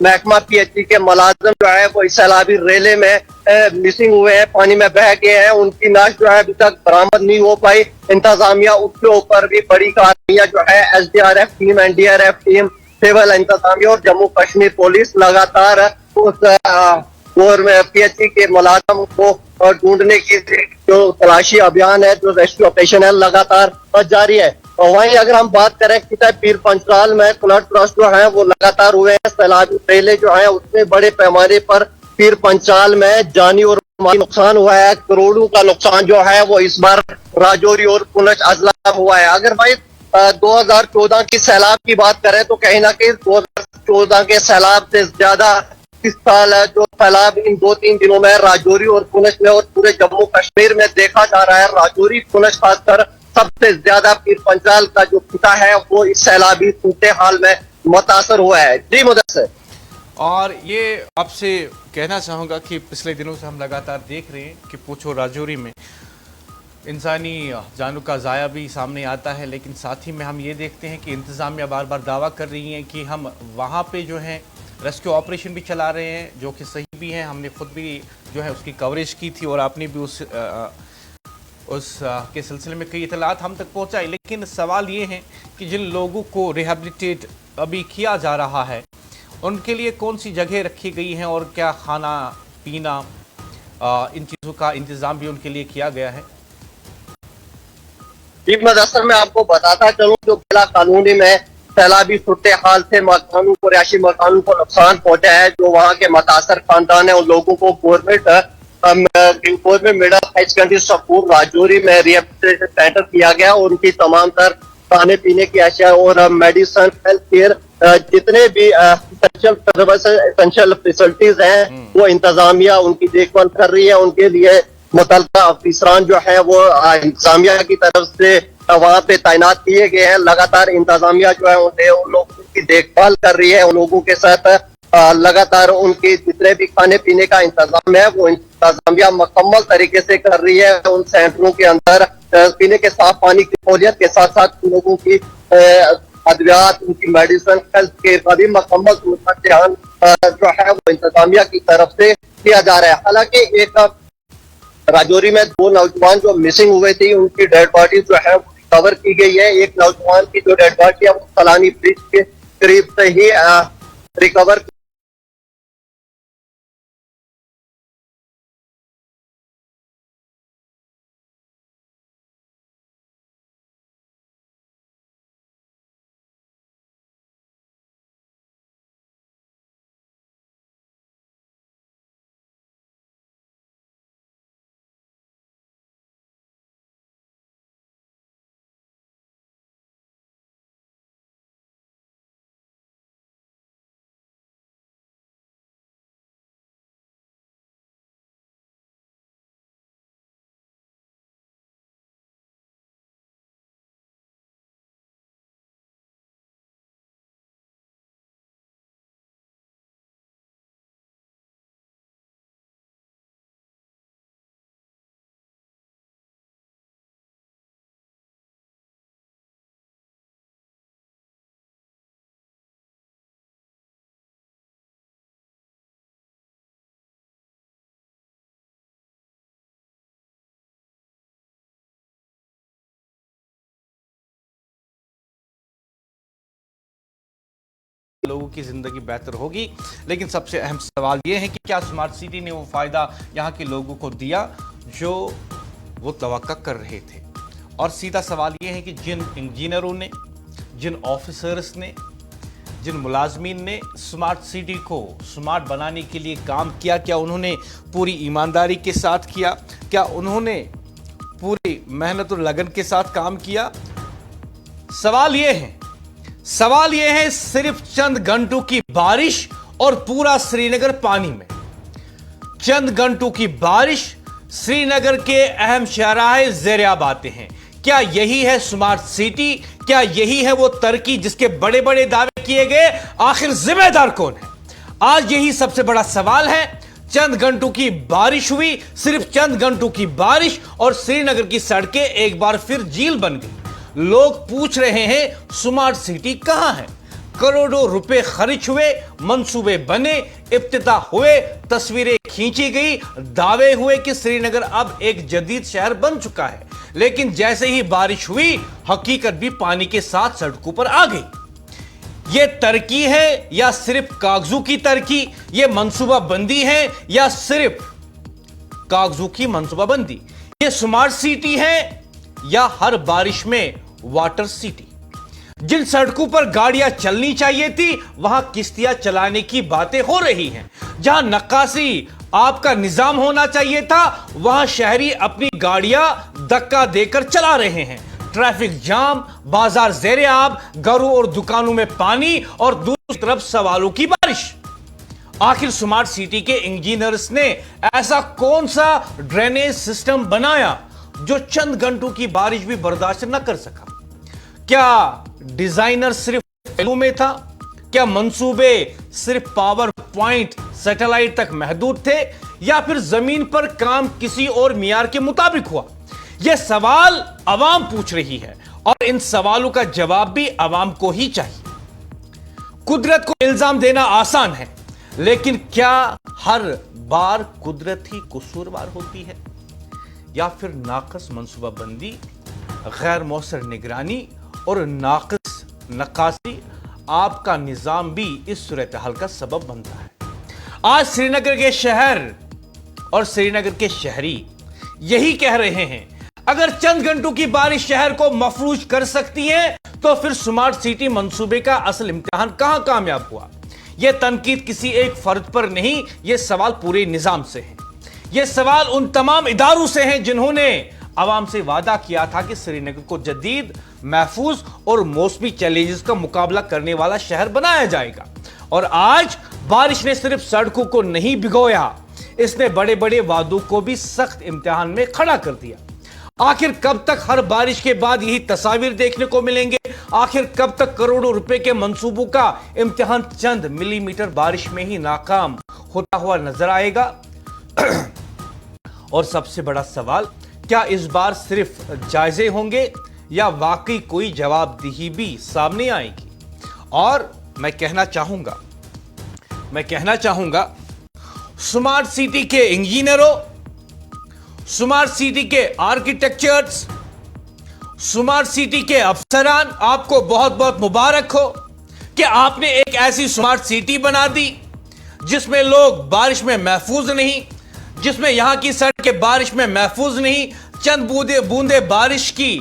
महकमा पीएचई के मुलाजिम जो है वो इस सैलाबी रेले में मिसिंग हुए हैं, पानी में बह गए हैं, उनकी लाश जो है अभी तक बरामद नहीं हो पाई। इंतजामिया उसके ऊपर भी बड़ी कार्रवाइयां जो है SDRF team, NDRF team, civil इंतजामिया और जम्मू कश्मीर पुलिस लगातार उस पीएचई के मुलाजिम को ढूंढने की जो तलाशी अभियान है, जो रेस्क्यू ऑपरेशन है, लगातार जारी है। और वहीं अगर हम बात करें कि पीर पंचाल में फ्लड क्रॉस जो है वो लगातार हुए हैं। सैलाबी रेले जो है उसमें बड़े पैमाने पर पीर पंचाल में जानी और माली नुकसान हुआ है। करोड़ों का नुकसान जो है वो इस बार राजौरी और पुंछ अजला में हुआ है। अगर भाई 2014 की सैलाब की बात करें तो कहीं ना कहीं 2014 के सैलाब से ज्यादा इस साल जो सैलाब इन 2-3 दिनों में राजौरी और पुंछ में और पूरे जम्मू कश्मीर में देखा जा रहा है। राजौरी पुंछ खासकर सबसे ज्यादा पीर पंचाल का जो खिता है वो इस सैलाबी सूरत हाल में मुतासर हुआ है। जी मुदस्सिर। और ये आपसे कहना चाहूँगा कि पिछले दिनों से हम लगातार देख रहे हैं कि पुंछ और राजौरी में इंसानी जानों का ज़ाया भी सामने आता है, लेकिन साथ ही में हम ये देखते हैं कि इंतज़ामिया बार बार दावा कर रही है कि हम वहाँ पे जो है रेस्क्यू ऑपरेशन भी चला रहे हैं, जो कि सही भी है। हमने खुद भी जो है उसकी कवरेज की थी और आपने भी उस के सिलसिले में कई इतलात हम तक पहुँचाई। लेकिन सवाल ये है कि जिन लोगों को रिहेबिलिटेट अभी किया जा रहा है उनके लिए कौन सी जगह रखी गई हैं और क्या खाना पीना इन चीज़ों का इंतज़ाम भी उनके लिए किया गया है? जी मुदस्सिर, मैं आपको बताता चलूं, जो बेला कानूनी में सैलाबी सूरत हाल से मकानों को, रिहायशी मकानों को नुकसान पहुंचा है, जो वहाँ के मुतासर खानदान है उन लोगों को government middle high secondary school Rajouri में रिहेबिलिटेशन सेंटर किया गया और उनकी तमाम तर खाने पीने की अशिया और मेडिसिन, हेल्थ केयर जितने भी एसेंशियल फैसिलिटीज हैं वो इंतजामिया उनकी देखभाल कर रही है। उनके लिए मुतल्लिका अफसरान जो है वो इंतजामिया की तरफ से वहाँ पे तैनात किए गए हैं। लगातार इंतजामिया जो है उन लोगों की देखभाल कर रही है। उन लोगों के साथ लगातार उनके जितने भी खाने पीने का इंतजाम है वो इंतजामिया मुकम्मल तरीके से कर रही है। उन सेंटरों के अंदर पीने के साफ पानी की सहूलियत के साथ साथ लोगों की अद्वियात, उनकी मेडिसिन, हेल्थ केयर का भी मुकम्मल ध्यान जो है वो इंतजामिया की तरफ से किया जा रहा है। हालांकि एक राजौरी में 2 नौजवान जो मिसिंग हुए थे उनकी डेड बॉडी जो है रिकवर की गई है। एक नौजवान की जो डेड बॉडी है वो सलानी ब्रिज के करीब से ही रिकवर लोगों की जिंदगी बेहतर होगी। लेकिन सबसे अहम सवाल यह है कि क्या स्मार्ट सिटी ने वो फायदा यहां के लोगों को दिया जो वो तवक्का कर रहे थे। और सीधा सवाल यह है कि जिन इंजीनियरों ने, जिन ऑफिसर्स ने, जिन मुलाजमीन ने स्मार्ट सिटी को स्मार्ट बनाने के लिए काम किया, क्या उन्होंने पूरी ईमानदारी के साथ किया? क्या उन्होंने पूरी मेहनत और लगन के साथ काम किया? सवाल यह है सिर्फ चंद घंटों की बारिश और पूरा श्रीनगर पानी में। चंद घंटों की बारिश, श्रीनगर के अहम शहराहे ज़ेर-ए-आब आते हैं। क्या यही है स्मार्ट सिटी? क्या यही है वो तरक्की जिसके बड़े बड़े दावे किए गए? आखिर जिम्मेदार कौन है? आज यही सबसे बड़ा सवाल है। चंद घंटों की बारिश हुई, सिर्फ चंद घंटों की बारिश, और श्रीनगर की सड़कें एक बार फिर झील बन गई। लोग पूछ रहे हैं स्मार्ट सिटी कहां है? करोड़ों रुपए खर्च हुए, मंसूबे बने, इफ्तिताह हुए, तस्वीरें खींची गई, दावे हुए कि श्रीनगर अब एक जदीद शहर बन चुका है। लेकिन जैसे ही बारिश हुई, हकीकत भी पानी के साथ सड़कों पर आ गई। यह तरक्की है या सिर्फ कागजों की तरक्की? यह मंसूबा बंदी है या सिर्फ कागजों की मंसूबाबंदी? यह स्मार्ट सिटी है या हर बारिश में वाटर सिटी? जिन सड़कों पर गाड़ियां चलनी चाहिए थी वहां किश्तियां चलाने की बातें हो रही हैं। जहां नक्काशी आपका निजाम होना चाहिए था वहां शहरी अपनी गाड़ियां धक्का देकर चला रहे हैं। ट्रैफिक जाम, बाजार ज़ेर-ए-आब, घरों और दुकानों में पानी और दूसरी तरफ सवालों की बारिश। आखिर स्मार्ट सिटी के इंजीनियर्स ने ऐसा कौन सा ड्रेनेज सिस्टम बनाया जो चंद घंटों की बारिश भी बर्दाश्त न कर सका? क्या डिजाइनर सिर्फ फिल्मों में था? क्या मंसूबे सिर्फ पावर पॉइंट सैटेलाइट तक महदूद थे, या फिर जमीन पर काम किसी और मियार के मुताबिक हुआ? यह सवाल आवाम पूछ रही है और इन सवालों का जवाब भी आवाम को ही चाहिए। कुदरत को इल्जाम देना आसान है, लेकिन क्या हर बार कुदरत ही कसूरवार होती है, या फिर नाकस मंसूबाबंदी, गैर मौसर निगरानी और नाकस नक्काशी आपका निजाम भी इस सूरत हाल का सबब बनता है? आज श्रीनगर के शहर और श्रीनगर के शहरी यही कह रहे हैं, अगर चंद घंटों की बारिश शहर को मफलूज कर सकती है तो फिर स्मार्ट सिटी मंसूबे का असल इम्तिहान कहां कामयाब हुआ? यह तनकीद किसी एक फर्द पर नहीं, यह सवाल पूरे निजाम से है। यह सवाल उन तमाम इदारों से है जिन्होंने आवाम से वादा किया था कि श्रीनगर को जदीद, महफूज और मौसमी चैलेंजेस का मुकाबला करने वाला शहर बनाया जाएगा। और आज बारिश ने सिर्फ सड़कों को नहीं भिगोया, इसने बड़े बड़े वादों को भी सख्त इम्तिहान में खड़ा कर दिया। आखिर कब तक हर बारिश के बाद यही तस्वीर देखने को मिलेंगे? आखिर कब तक करोड़ों रुपए के मंसूबों का इम्तिहान चंद मिलीमीटर बारिश में ही नाकाम होता हुआ नजर आएगा? और सबसे बड़ा सवाल, क्या इस बार सिर्फ जायजे होंगे या वाकई कोई जवाबदेही भी सामने आएगी? और मैं कहना चाहूंगा स्मार्ट सिटी के इंजीनियरों, स्मार्ट सिटी के आर्किटेक्चर्स, स्मार्ट सिटी के अफसरान, आपको बहुत बहुत मुबारक हो कि आपने एक ऐसी स्मार्ट सिटी बना दी जिसमें लोग बारिश में महफूज नहीं, जिसमें यहां की सड़कें बारिश में महफूज नहीं, चंद बूंदे बारिश की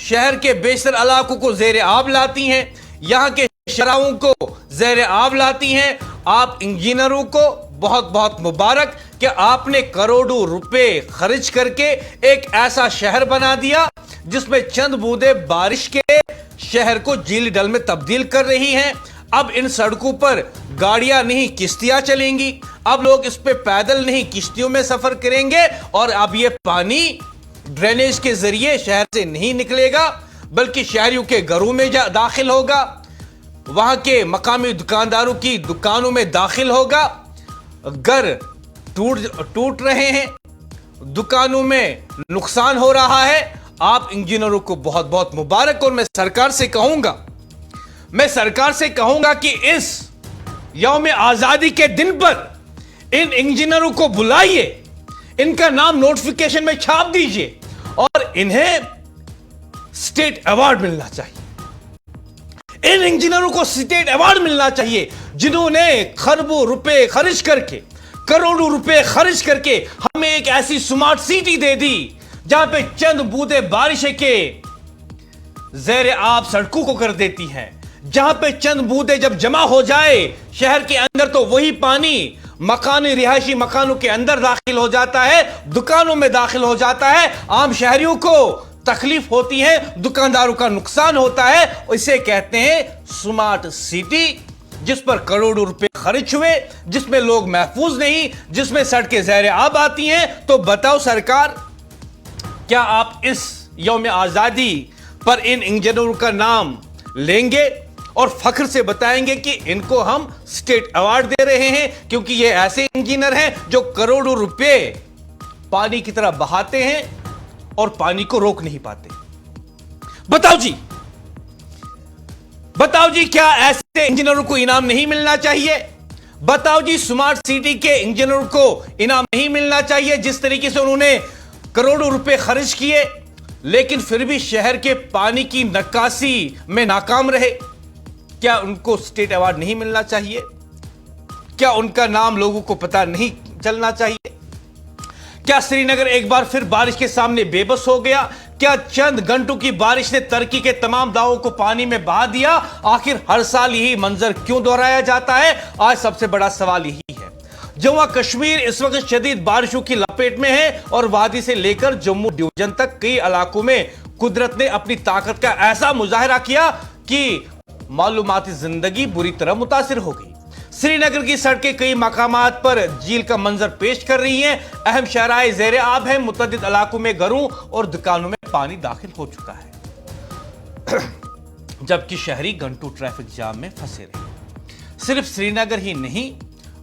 शहर के बेशतर इलाकों को जेर आब लाती हैं, यहां के शराहों को जेर आब लाती हैं। आप इंजीनियरों को बहुत बहुत मुबारक कि आपने करोड़ों रुपए खर्च करके एक ऐसा शहर बना दिया जिसमें चंद बूंदे बारिश के शहर को झील डल में तब्दील कर रही हैं। अब इन सड़कों पर गाड़ियां नहीं, किश्तियां चलेंगी। अब लोग इस पे पैदल नहीं, किश्तियों में सफर करेंगे। और अब ये पानी ड्रेनेज के जरिए शहर से नहीं निकलेगा, बल्कि शहरियों के घरों में दाखिल होगा, वहां के मकामी दुकानदारों की दुकानों में दाखिल होगा। घर टूट रहे हैं, दुकानों में नुकसान हो रहा है। आप इंजीनियरों को बहुत बहुत मुबारक। और मैं सरकार से कहूंगा कि इस यौम आजादी के दिन पर इन इंजीनियरों को बुलाइए, इनका नाम नोटिफिकेशन में छाप दीजिए और इन्हें स्टेट अवार्ड मिलना चाहिए। इन इंजीनियरों को स्टेट अवार्ड मिलना चाहिए जिन्होंने खरबों रुपए खर्च करके, करोड़ों रुपए खर्च करके हमें एक ऐसी स्मार्ट सिटी दे दी जहां पे चंद बूंदे बारिश के जेर आब सड़कों को कर देती हैं, जहां पे चंद बूंदे जब जमा हो जाए शहर के अंदर तो वही पानी मकानी रिहायशी मकानों के अंदर दाखिल हो जाता है, दुकानों में दाखिल हो जाता है। आम शहरियों को तकलीफ होती है, दुकानदारों का नुकसान होता है। इसे कहते हैं स्मार्ट सिटी, जिस पर करोड़ों रुपए खर्च हुए, जिसमें लोग महफूज नहीं, जिसमें सड़कें ज़ेर आब आती हैं। तो बताओ सरकार, क्या आप इस यौम आजादी पर इन इंजीनियरों का नाम लेंगे और फख्र से बताएंगे कि इनको हम स्टेट अवार्ड दे रहे हैं क्योंकि ये ऐसे इंजीनियर हैं जो करोड़ों रुपए पानी की तरह बहाते हैं और पानी को रोक नहीं पाते? बताओ जी, क्या ऐसे इंजीनियरों को इनाम नहीं मिलना चाहिए? बताओ जी, स्मार्ट सिटी के इंजीनियरों को इनाम नहीं मिलना चाहिए? जिस तरीके से उन्होंने करोड़ों रुपए खर्च किए लेकिन फिर भी शहर के पानी की नक्काशी में नाकाम रहे, क्या उनको स्टेट अवार्ड नहीं मिलना चाहिए? क्या उनका नाम लोगों को पता नहीं चलना चाहिए? क्या श्रीनगर एक बार फिर बारिश के सामने बेबस हो गया? क्या चंद घंटों की बारिश ने तरक्की के तमाम दावों को पानी में बहा दिया? आखिर हर साल यही मंजर क्यों दोहराया जाता है? आज सबसे बड़ा सवाल यही है। जम्मू कश्मीर इस वक्त शदीद बारिशों की लपेट में है और वादी से लेकर जम्मू डिवीजन तक कई इलाकों में कुदरत ने अपनी ताकत का ऐसा मुजाहिरा किया कि मालूमाती जिंदगी बुरी तरह मुतासिर हो गई। श्रीनगर की सड़कें कई मकामात पर झील का मंजर पेश कर रही हैं। अहम शहराए ज़ेर आब हैं, मुतअद्दिद इलाकों में घरों और दुकानों में पानी दाखिल हो चुका है जबकि शहरी घंटों ट्रैफिक जाम में फंसे रहे। सिर्फ श्रीनगर ही नहीं,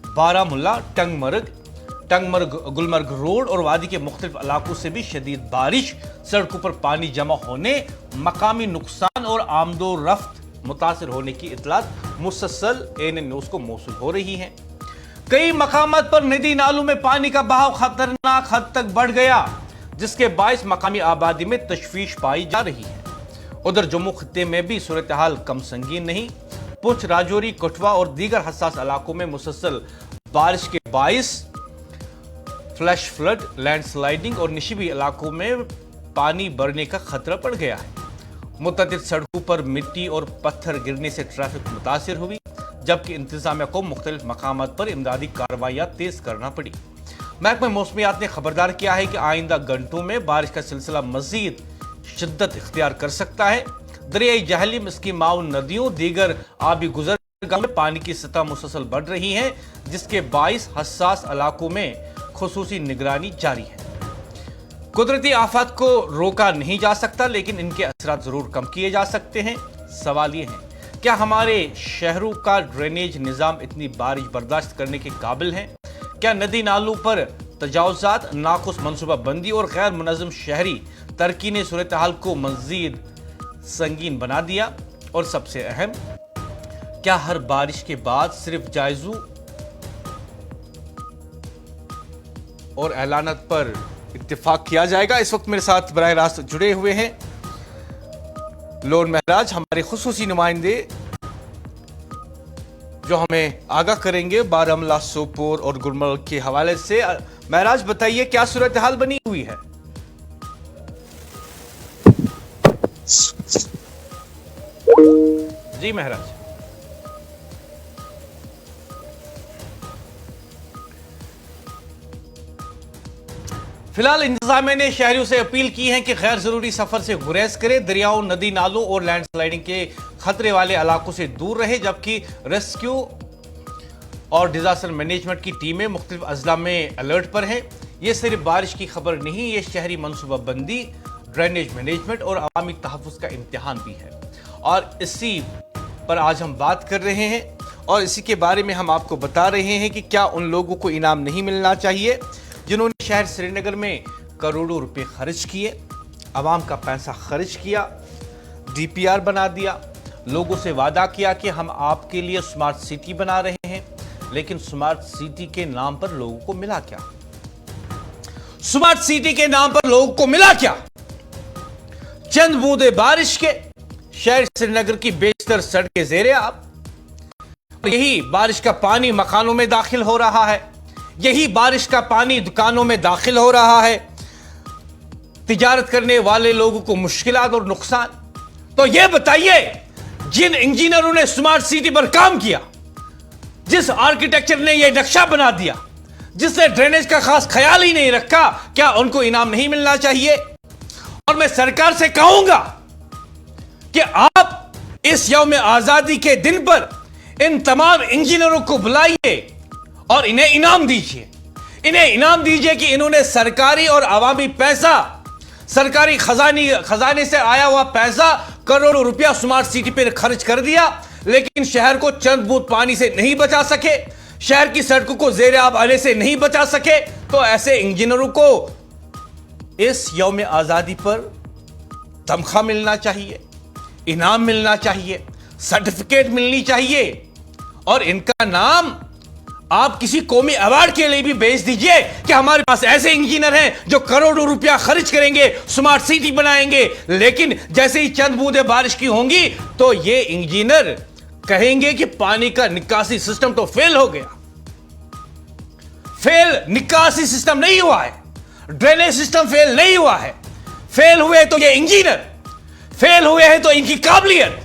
बारामुल्ला, टंगमर्ग, गुलमर्ग रोड और वादी के मुख्तलिफ इलाकों से भी शदीद बारिश, सड़कों पर पानी जमा होने, मकामी नुकसान और आमदोरफ्त मुतासिर होने की इतलात मुसलसल एएनएन न्यूज़ को मौसूल हो रही हैं। कई मकामात पर नदी नालों में पानी का बहाव खतरनाक हद तक बढ़ गया जिसके बायस मकामी आबादी में तशवीश पाई जा रही है। उधर जम्मू खित्ते में भी सूरत हाल कम संगीन नहीं। पुंछ, राजौरी, कठुआ और दीगर हसास इलाकों में मुसलसल बारिश के बायस फ्लैश फ्लड, लैंडस्लाइडिंग और निशिबी इलाकों में पानी बढ़ने का खतरा बढ़ गया है। मुतअद्दिद सड़कों पर मिट्टी और पत्थर गिरने से ट्रैफिक मुतासिर हुई जबकि इंतजामिया को मुख्तलिफ मकामात पर इमदादी कार्रवाइयां तेज करना पड़ी। महकमा मौसमियात ने खबरदार किया है कि आइंदा घंटों में बारिश का सिलसिला मजीद शिद्दत इख्तियार कर सकता है। दरियाई जहलीम, इसकी माउन नदियों, दीगर आबी गुजरगाहों में पानी की सतह मुसलसल बढ़ रही है, जिसके बाइस हसास इलाकों में खुसूसी निगरानी जारी है। कुदरती आफत को रोका नहीं जा सकता, लेकिन इनके असरात जरूर कम किए जा सकते हैं। सवाल ये है, क्या हमारे शहरों का ड्रेनेज निजाम इतनी बारिश बर्दाश्त करने के काबिल है? क्या नदी नालों पर तजावुजात, नाखुश मनसूबा बंदी और गैर मुनज़्ज़म शहरी तरक्की ने सूरत हाल को मजीद संगीन बना दिया? और सबसे अहम, क्या हर बारिश के बाद सिर्फ जायजों और ऐलानात पर इत्तेफाक किया जाएगा? इस वक्त मेरे साथ बराह रास्त जुड़े हुए हैं लोन महराज, हमारे खुसूसी नुमाइंदे, जो हमें आगाह करेंगे बारामूला, सोपोर और गुलमर्ग के हवाले से। महराज, बताइए क्या सूरत हाल बनी हुई है? जी महराज। फिलहाल इंतजामिया ने शहरियों से अपील की है कि गैर जरूरी सफर से गुरेज करें, दरियाओं, नदी नालों और लैंडस्लाइडिंग के खतरे वाले इलाकों से दूर रहे, जबकि रेस्क्यू और डिजास्टर मैनेजमेंट की टीमें मुख्तलिफ अजला में अलर्ट पर हैं। ये सिर्फ बारिश की खबर नहीं, ये शहरी मनसूबाबंदी, ड्रेनेज मैनेजमेंट और अवामी तहफ़्फ़ुज़ का इम्तिहान भी है। और इसी पर आज हम बात कर रहे हैं और इसी के बारे में हम आपको बता रहे हैं कि क्या उन लोगों को इनाम नहीं मिलना चाहिए जिन्होंने शहर श्रीनगर में करोड़ों रुपए खर्च किए, आवाम का पैसा खर्च किया, डीपीआर बना दिया, लोगों से वादा किया कि हम आपके लिए स्मार्ट सिटी बना रहे हैं, लेकिन स्मार्ट सिटी के नाम पर लोगों को मिला क्या? स्मार्ट सिटी के नाम पर लोगों को मिला क्या? चंद बूंदे बारिश के शहर श्रीनगर की बेशतर सड़कें ज़ेरे आब। यही बारिश का पानी मकानों में दाखिल हो रहा है, यही बारिश का पानी दुकानों में दाखिल हो रहा है, तिजारत करने वाले लोगों को मुश्किलात और नुकसान। तो यह बताइए, जिन इंजीनियरों ने स्मार्ट सिटी पर काम किया, जिस आर्किटेक्चर ने यह नक्शा बना दिया, जिसने ड्रेनेज का खास ख्याल ही नहीं रखा, क्या उनको इनाम नहीं मिलना चाहिए? और मैं सरकार से कहूंगा कि आप इस यौम आजादी के दिन पर इन तमाम इंजीनियरों को बुलाइए और इन्हें इनाम दीजिए। इन्हें इनाम दीजिए कि इन्होंने सरकारी और अवामी पैसा, सरकारी खजाने से आया हुआ पैसा, करोड़ों रुपया स्मार्ट सिटी पर खर्च कर दिया, लेकिन शहर को चंद बूंद पानी से नहीं बचा सके, शहर की सड़कों को ज़ेरे आब आने से नहीं बचा सके। तो ऐसे इंजीनियरों को इस यौम आजादी पर तनख्वाह मिलना चाहिए, इनाम मिलना चाहिए, सर्टिफिकेट मिलनी चाहिए, और इनका नाम आप किसी कौमी अवार्ड के लिए भी भेज दीजिए कि हमारे पास ऐसे इंजीनियर हैं जो करोड़ों रुपया खर्च करेंगे, स्मार्ट सिटी बनाएंगे, लेकिन जैसे ही चंद बूंदे बारिश की होंगी तो ये इंजीनियर कहेंगे कि पानी का निकासी सिस्टम तो फेल हो गया। फेल निकासी सिस्टम नहीं हुआ है, ड्रेनेज सिस्टम फेल नहीं हुआ है। फेल हुए तो ये इंजीनियर, फेल हुए हैं तो इनकी काबिलियत,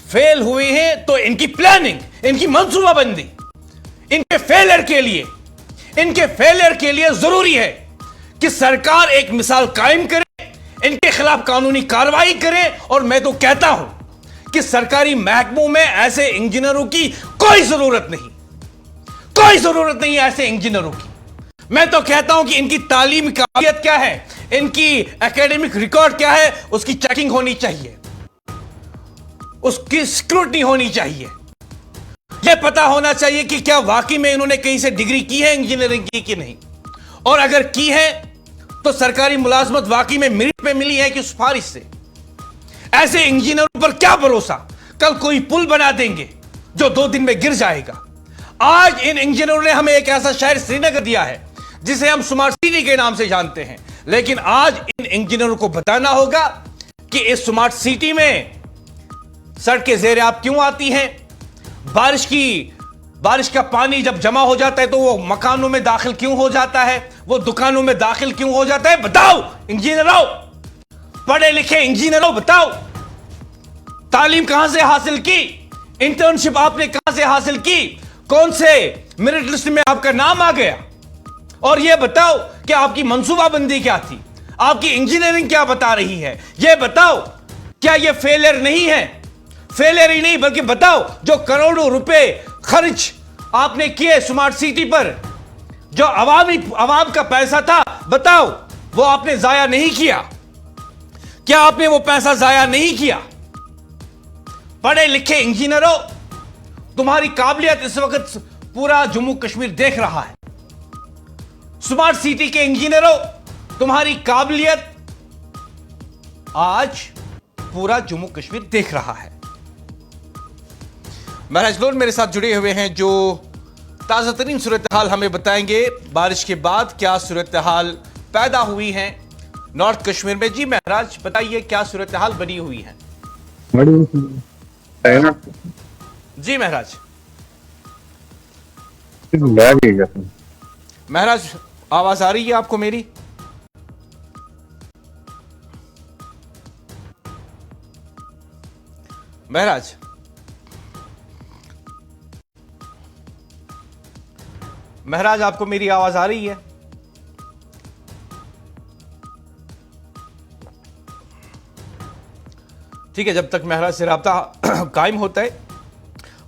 फेल हुए हैं तो इनकी प्लानिंग, इनकी मंसूबाबंदी। इनके फेलियर के लिए जरूरी है कि सरकार एक मिसाल कायम करे, इनके खिलाफ कानूनी कार्रवाई करे। और मैं तो कहता हूं कि सरकारी महकमों में ऐसे इंजीनियरों की कोई जरूरत नहीं है ऐसे इंजीनियरों की। मैं तो कहता हूं कि इनकी तालीमी काबिलियत क्या है, इनकी एकेडमिक रिकॉर्ड क्या है, उसकी चेकिंग होनी चाहिए, उसकी स्क्रूटनी होनी चाहिए। यह पता होना चाहिए कि क्या वाकई में इन्होंने कहीं से डिग्री की है इंजीनियरिंग की कि नहीं, और अगर की है तो सरकारी मुलाजमत वाकई में मेरिट पे मिली है कि सिफारिश से। ऐसे इंजीनियरों पर क्या भरोसा, कल कोई पुल बना देंगे जो 2 दिन में गिर जाएगा। आज इन इंजीनियरों ने हमें एक ऐसा शहर श्रीनगर दिया है जिसे हम स्मार्ट सिटी के नाम से जानते हैं, लेकिन आज इन इंजीनियरों को बताना होगा कि इस स्मार्ट सिटी में सड़कें ज़ेरे आब क्यों आती हैं, बारिश का पानी जब जमा हो जाता है तो वो मकानों में दाखिल क्यों हो जाता है, वो दुकानों में दाखिल क्यों हो जाता है। बताओ इंजीनियरों, पढ़े लिखे इंजीनियरों, बताओ तालीम कहां से हासिल की, इंटर्नशिप आपने कहां से हासिल की, कौन से मेरिट लिस्ट में आपका नाम आ गया। और यह बताओ कि आपकी मंसूबाबंदी क्या थी, आपकी इंजीनियरिंग क्या बता रही है। यह बताओ क्या यह फेलियर नहीं है, फेलियर ही नहीं बल्कि बताओ जो करोड़ों रुपए खर्च आपने किए स्मार्ट सिटी पर, जो आवाम का पैसा था, बताओ वो आपने जाया नहीं किया। क्या आपने वो पैसा जाया नहीं किया? पढ़े लिखे इंजीनियरों, तुम्हारी काबिलियत इस वक्त पूरा जम्मू कश्मीर देख रहा है। स्मार्ट सिटी के इंजीनियरों, तुम्हारी काबिलियत आज पूरा जम्मू कश्मीर देख रहा है। महराज लोन मेरे साथ जुड़े हुए हैं जो ताजा तरीन सूरत हाल हमें बताएंगे। बारिश के बाद क्या सूरत हाल पैदा हुई है नॉर्थ कश्मीर में। जी महराज बताइए क्या सूरत हाल बनी हुई है। जी महराज। महराज आवाज आ रही है आपको मेरी? महराज महराज आपको मेरी आवाज आ रही है? ठीक है, जब तक महराज से राब्ता कायम होता है।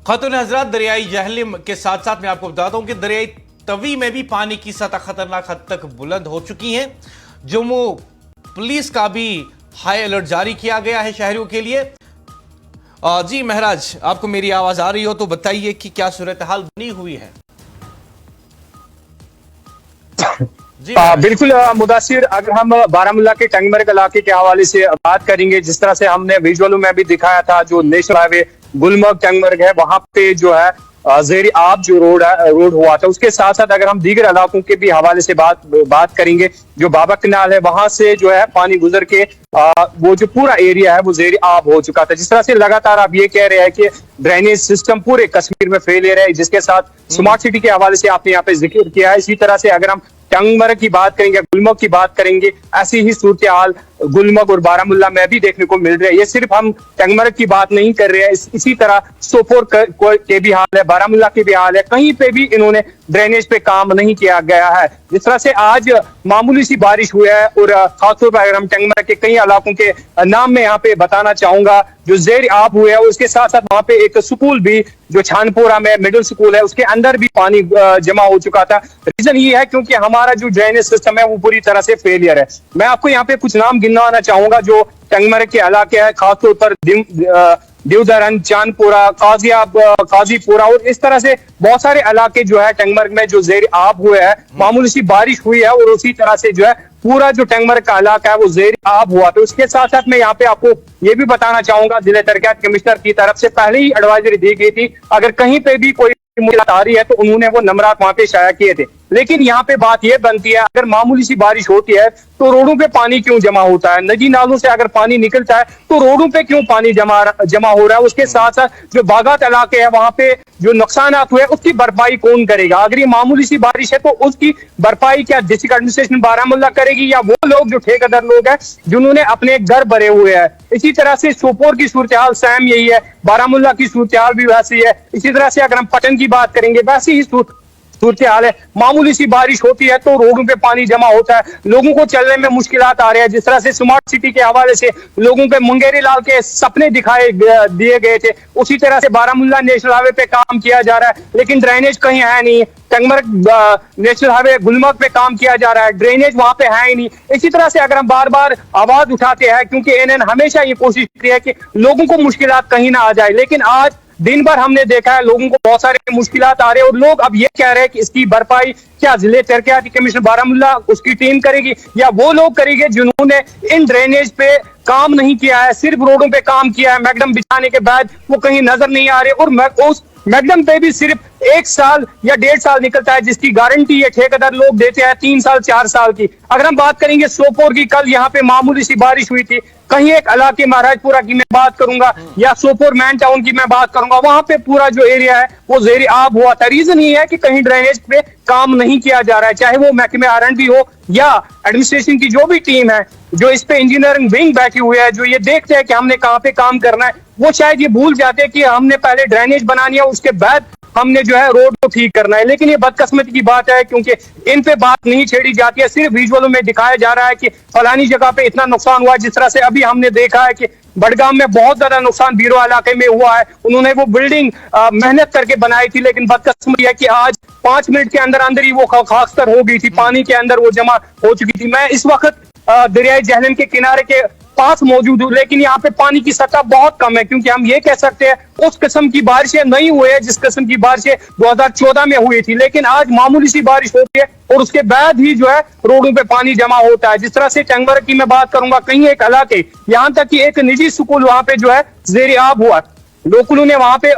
खातून हजरात, दरियाई जहलिम के साथ साथ मैं आपको बताता हूं कि दरियाई तवी में भी पानी की सतह खतरनाक हद तक बुलंद हो चुकी है। जम्मू पुलिस का भी हाई अलर्ट जारी किया गया है शहरियों के लिए। जी महराज, आपको मेरी आवाज आ रही हो तो बताइए कि क्या सूरत हाल बनी हुई है। बिल्कुल मुदासिर, अगर हम बारामूला के टंगमर्ग इलाके के हवाले से बात करेंगे, जिस तरह से हमने विजुअलों में भी दिखाया था, जो नेशनल हाईवे गुलमर्ग टंगमर्ग है, वहां पे जो है जेरी आब जो रोड हुआ था। उसके साथ साथ अगर हम दीगर इलाकों के भी हवाले से बात करेंगे, जो बाबा कनाल है वहां से जो है पानी गुजर के वो जो पूरा एरिया है वो जेरी आब हो चुका था। जिस तरह से लगातार आप ये कह रहे हैं कि ड्रेनेज सिस्टम पूरे कश्मीर में फेलियर है, जिसके साथ स्मार्ट सिटी के हवाले से आपने यहाँ पे जिक्र किया है। इसी तरह से अगर हम टंगमर्ग की बात करेंगे, गुलमर्ग की बात करेंगे, ऐसी ही सूरत हाल गुलमर्ग और बारामूला में भी देखने को मिल रही है। ये सिर्फ हम टंगमर्ग की बात नहीं कर रहे हैं, इसी तरह सोपोर के भी हाल है, बारामूला के भी हाल है। कहीं पे भी इन्होंने ड्रेनेज पे काम नहीं किया गया है। जिस तरह से आज मामूली सी बारिश हुई है और खासतौर पर अगर हम टंगमर्ग के कई इलाकों के नाम में यहाँ पे बताना चाहूंगा जो जेर आब हुए है, उसके साथ साथ वहां पे एक स्कूल भी जो छानपुरा में मिडिल स्कूल है, उसके अंदर भी पानी जमा हो चुका था। रीजन ये है क्योंकि हमारा जो ड्रेनेज सिस्टम है वो पूरी तरह से फेलियर है। मैं आपको यहाँ पे कुछ नाम गिनवाना चाहूंगा जो टंगमर्ग के इलाके है, खासतौर पर दिवदरन, चांदपुरा, काजीपुरा और इस तरह से बहुत सारे इलाके जो है टंगमर्ग में जो जेर आब हुए हैं। मामूली सी बारिश हुई है और उसी तरह से जो है पूरा जो टंगमर्ग का इलाका है वो जेर आब हुआ। तो उसके साथ साथ मैं यहाँ पे आपको ये भी बताना चाहूंगा, जिला तरक्यात कमिश्नर की तरफ से पहले ही एडवाइजरी दी गई थी, अगर कहीं पे भी कोई मुश्किल आ रही है तो उन्होंने वो नंबरात वहां पे शाया किए थे। लेकिन यहाँ पे बात ये बनती है, अगर मामूली सी बारिश होती है तो रोडों पे पानी क्यों जमा होता है? नदी नालों से अगर पानी निकलता है तो रोडों पे क्यों पानी जमा हो रहा है? उसके साथ साथ जो बागात इलाके हैं वहां पे जो नुकसान हुए उसकी भरपाई कौन करेगा? अगर ये मामूली सी बारिश है तो उसकी भरपाई क्या डिस्ट्रिक्ट एडमिनिस्ट्रेशन बारामूला करेगी या वो लोग जो ठेकेदार लोग हैं जिन्होंने अपने घर भरे हुए हैं? इसी तरह से सोपोर की सूरत हाल सेम यही है, बारामूला की सूरत हाल भी वैसी है। इसी तरह से अगर हम पटन की बात करेंगे वैसी ही सूरत हाल है। मामूली सी बारिश होती है तो रोडों पे पानी जमा होता है, लोगों को चलने में मुश्किलात आ रहे हैं। जिस तरह से स्मार्ट सिटी के हवाले से लोगों के मुंगेरी लाल के सपने दिए गए थे, उसी तरह से बारामूला नेशनल हाईवे पे काम किया जा रहा है, लेकिन ड्रेनेज कहीं है नहीं। टंगमर्ग नेशनल हाईवे गुलमर्ग पे काम किया जा रहा है, ड्रेनेज वहां पे है ही नहीं। इसी तरह से अगर हम बार बार आवाज उठाते हैं, क्योंकि एनएन हमेशा ये कोशिश की है कि लोगों को मुश्किलात कहीं ना आ जाए, लेकिन आज दिन भर हमने देखा है लोगों को बहुत सारे मुश्किलात आ रहे हैं और लोग अब ये कह रहे हैं कि इसकी भरपाई क्या जिले तरक्याती कमिश्नर बारामूला उसकी टीम करेगी या वो लोग करेंगे जिन्होंने इन ड्रेनेज पे काम नहीं किया है, सिर्फ रोडों पे काम किया है। मैकडम बिछाने के बाद वो कहीं नजर नहीं आ रहे और उस मैकडम पे भी सिर्फ 1 साल या 1.5 साल निकलता है, जिसकी गारंटी ये ठेकेदार लोग देते हैं 3 साल 4 साल की। अगर हम बात करेंगे सोपोर की, कल यहाँ पे मामूली सी बारिश हुई थी, कहीं एक इलाके महाराजपुरा की मैं बात करूंगा या सोपोर मैन टाउन की मैं बात करूंगा, वहां पे पूरा जो एरिया है वो जेर आब हुआ था। रीजन ये है कि कहीं ड्रेनेज पे काम नहीं किया जा रहा है, चाहे वो महकमे आर&बी हो या एडमिनिस्ट्रेशन की जो भी टीम है, जो इस पे इंजीनियरिंग विंग बैठी हुई है, जो ये देखते हैं कि हमने कहाँ पे काम करना है, वो शायद ये भूल जाते हैं कि हमने पहले ड्रेनेज बनानी है, उसके बाद हमने जो है रोड को ठीक करना है। लेकिन ये बदकिस्मती की बात है क्योंकि इन पे बात नहीं छेड़ी जाती है, सिर्फ विजुअलों में दिखाया जा रहा है कि फलानी जगह पे इतना नुकसान हुआ। जिस तरह से अभी हमने देखा है कि बडगाम में बहुत ज्यादा नुकसान बीरो इलाके में हुआ है। उन्होंने वो बिल्डिंग मेहनत करके बनाई थी, लेकिन बदकिस्मती है कि आज 5 मिनट के अंदर अंदर ही वो खाकस्तर हो गई थी, पानी के अंदर वो जमा हो चुकी थी। मैं इस वक्त दरियाई जहलम के किनारे के पास मौजूद हूँ, लेकिन यहाँ पे पानी की सतह बहुत कम है, क्योंकि हम ये कह सकते हैं उस किस्म की बारिशें नहीं हुई है जिस किस्म की बारिशें 2014 में हुई थी। लेकिन आज मामूली सी बारिश होती है और उसके बाद ही जो है रोडों पे पानी जमा होता है। जिस तरह से टंगमर्ग की मैं बात करूंगा, कहीं एक इलाके, यहाँ तक कि एक निजी स्कूल वहां पे जो है ज़ेरे आब हुआ, लोकलों ने वहां पे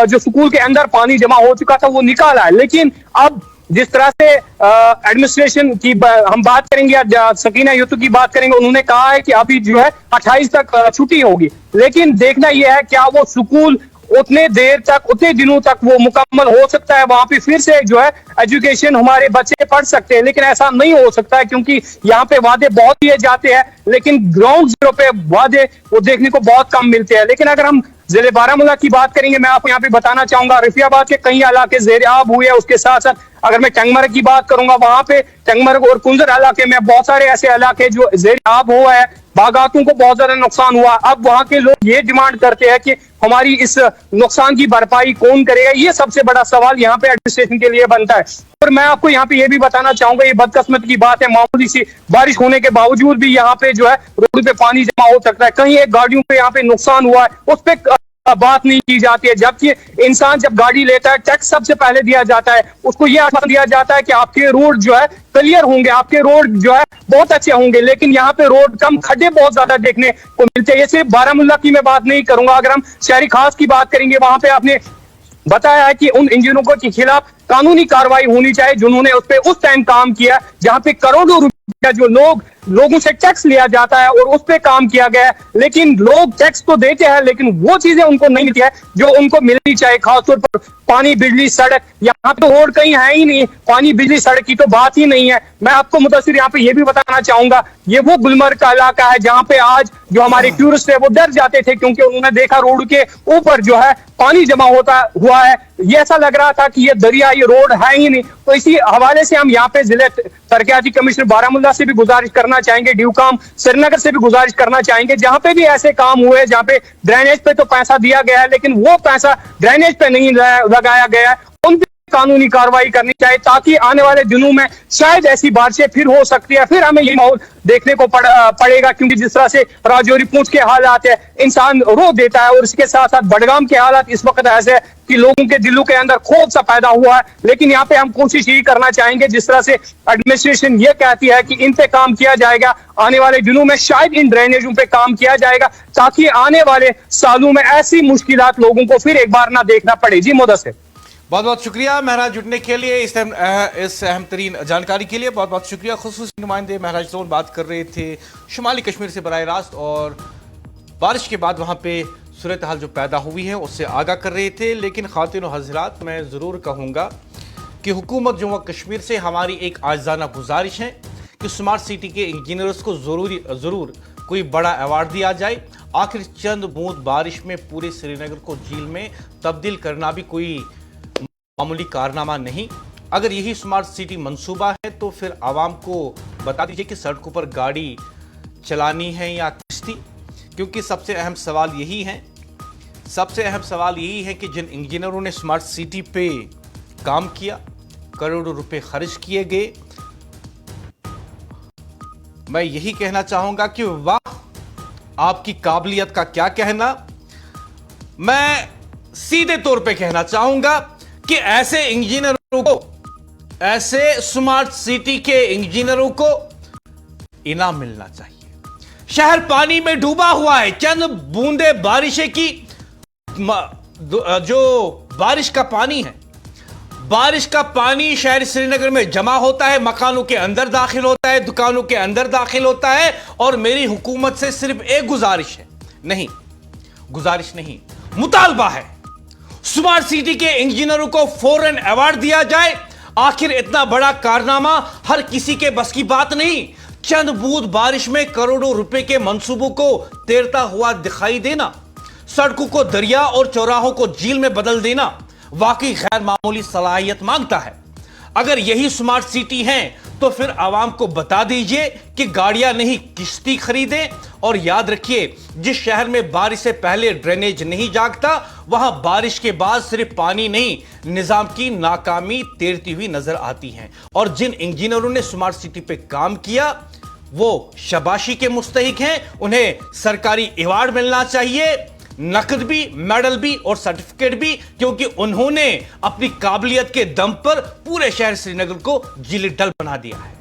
जो स्कूल के अंदर पानी जमा हो चुका था वो निकाला है। लेकिन अब जिस तरह से एडमिनिस्ट्रेशन की हम बात करेंगे या सकीना यूसुफ की बात करेंगे, उन्होंने कहा है कि अभी जो है 28 तक छुट्टी होगी। लेकिन देखना यह है क्या वो स्कूल उतने देर तक, उतने दिनों तक वो मुकम्मल हो सकता है, वहां पे फिर से जो है एजुकेशन हमारे बच्चे पढ़ सकते हैं। लेकिन ऐसा नहीं हो सकता है क्योंकि यहाँ पे वादे बहुत दिए जाते हैं, लेकिन ग्राउंड जीरो पे वादे वो देखने को बहुत कम मिलते हैं। लेकिन अगर हम जिले बारामूला की बात करेंगे, मैं आपको यहाँ पे बताना चाहूंगा रफियाबाद के कई इलाके ज़ेरे आब हुए हैं। उसके साथ साथ अगर मैं टंगमर्ग की बात करूंगा, वहां पे टंगमर्ग और कुंजर इलाके में बहुत सारे ऐसे इलाके जो ज़ेरे आब हुआ है, बागातों को बहुत ज्यादा नुकसान हुआ। अब वहां के लोग ये डिमांड करते हैं कि हमारी इस नुकसान की भरपाई कौन करेगा। ये सबसे बड़ा सवाल यहाँ पे एडमिनिस्ट्रेशन के लिए बनता है। और मैं आपको यहाँ पे ये भी बताना चाहूंगा, ये बदकिस्मत की बात है, मामूली सी बारिश होने के बावजूद भी यहाँ पे जो है रोड पे पानी जमा हो सकता है। कहीं एक गाड़ियों पे यहाँ पे नुकसान हुआ है, उस पे बात नहीं की जाती है। जबकि इंसान जब गाड़ी लेता है, टैक्स सबसे पहले दिया जाता है, उसको यह आश्वासन दिया जाता है कि आपके रोड जो है क्लियर होंगे, आपके रोड जो है बहुत अच्छे होंगे। लेकिन यहाँ पे रोड कम, खड्डे बहुत ज्यादा देखने को मिलते हैं। ये सिर्फ बारामूला की मैं बात नहीं करूंगा, अगर हम शहरी खास की बात करेंगे, वहां पे आपने बताया है कि उन इंजीनियरों के खिलाफ कानूनी कार्रवाई होनी चाहिए जिन्होंने उस पे उस टाइम काम किया, जहां पे करोड़ों रुपया जो लोगों से टैक्स लिया जाता है और उस पे काम किया गया है। लेकिन लोग टैक्स तो देते हैं, लेकिन वो चीजें उनको नहीं मिलती है जो उनको मिलनी चाहिए। खासतौर पर पानी, बिजली, सड़क, यहाँ पे रोड कहीं है ही नहीं, पानी, बिजली, सड़क की तो बात ही नहीं है। मैं आपको मुदस्सिर यहाँ पे ये भी बताना चाहूंगा, ये वो गुलमर्ग का इलाका है जहाँ पे आज जो हमारे टूरिस्ट है वो डर जाते थे, क्योंकि उन्होंने देखा रोड के ऊपर जो है पानी जमा होता हुआ है। ये ऐसा लग रहा था कि ये दरिया, ये रोड है ही नहीं। तो इसी हवाले से हम यहाँ पे जिले तरक्याती कमिश्नर बारामूला से भी गुजारिश करना चाहेंगे, ड्यूकाम श्रीनगर से भी गुजारिश करना चाहेंगे, जहां पे भी ऐसे काम हुए, जहां पे ड्रेनेज पे तो पैसा दिया गया है लेकिन वो पैसा ड्रेनेज पे नहीं लगाया गया है, उन पे कानूनी कार्रवाई करनी चाहिए, ताकि आने वाले दिनों में शायद ऐसी बारिशें फिर हो सकती है, फिर हमें ये माहौल देखने को पड़ेगा। क्योंकि जिस तरह से राजौरी पूंछ के हालात है, इंसान रो देता है। और इसके साथ साथ बडगाम के हालात इस वक्त ऐसे है कि लोगों के दिलों के अंदर खौफ सा पैदा हुआ है। लेकिन यहाँ पे हम कोशिश यही करना चाहेंगे, जिस तरह से एडमिनिस्ट्रेशन ये कहती है कि इन पे काम किया जाएगा, आने वाले दिनों में शायद इन ड्रेनेजों पे काम किया जाएगा, ताकि आने वाले सालों में ऐसी मुश्किलात लोगों को फिर एक बार ना देखना पड़े। जी मुदस्सिर, बहुत बहुत शुक्रिया महराज जुड़ने के लिए, इस अहम तरीन जानकारी के लिए बहुत बहुत शुक्रिया। खुसूसी नुमाइंदे महराज जोन बात कर रहे थे शुमाली कश्मीर से बराह रास्त, और बारिश के बाद वहाँ पे सूरत हाल जो पैदा हुई है उससे आगाह कर रहे थे। लेकिन ख़ातिन व हज़रात, मैं ज़रूर कहूँगा कि हुकूमत जम्मू कश्मीर से हमारी एक आज़ाना गुजारिश है कि स्मार्ट सिटी के इंजीनियर्स को ज़रूर कोई बड़ा अवार्ड दिया जाए। आखिर चंद बूंद बारिश में पूरे श्रीनगर को झील में तब्दील करना भी कोई मामूली कारनामा नहीं। अगर यही स्मार्ट सिटी मंसूबा है तो फिर आवाम को बता दीजिए कि सड़कों पर गाड़ी चलानी है या किश्ती, क्योंकि सबसे अहम सवाल यही है कि जिन इंजीनियरों ने स्मार्ट सिटी पे काम किया, करोड़ों रुपए खर्च किए गए, मैं यही कहना चाहूंगा कि वाह आपकी काबिलियत का क्या कहना। मैं सीधे तौर पे कहना चाहूंगा कि ऐसे इंजीनियरों को, ऐसे स्मार्ट सिटी के इंजीनियरों को इनाम मिलना चाहिए। शहर पानी में डूबा हुआ है, चंद बूंदे बारिश की, जो बारिश का पानी है, बारिश का पानी शहर श्रीनगर में जमा होता है, मकानों के अंदर दाखिल होता है, दुकानों के अंदर दाखिल होता है। और मेरी हुकूमत से सिर्फ एक गुजारिश नहीं, मुतालबा है, स्मार्ट सिटी के इंजीनियरों को फौरन अवार्ड दिया जाए। आखिर इतना बड़ा कारनामा हर किसी के बस की बात नहीं। चंद बूंद बारिश में करोड़ों रुपए के मंसूबों को तैरता हुआ दिखाई देना, सड़कों को दरिया और चौराहों को झील में बदल देना, वाकई गैर मामूली सलाहियत मांगता है। अगर यही स्मार्ट सिटी है तो फिर आवाम को बता दीजिए कि गाड़ियां नहीं किश्ती खरीदें। और याद रखिए, जिस शहर में बारिश से पहले ड्रेनेज नहीं जागता, वहां बारिश के बाद सिर्फ पानी नहीं, निजाम की नाकामी तैरती हुई नजर आती है। और जिन इंजीनियरों ने स्मार्ट सिटी पे काम किया वो शाबाशी के मुस्तहिक हैं। उन्हें सरकारी अवार्ड मिलना चाहिए, नकद भी, मेडल भी और सर्टिफिकेट भी, क्योंकि उन्होंने अपनी काबिलियत के दम पर पूरे शहर श्रीनगर को जिलीडल बना दिया है।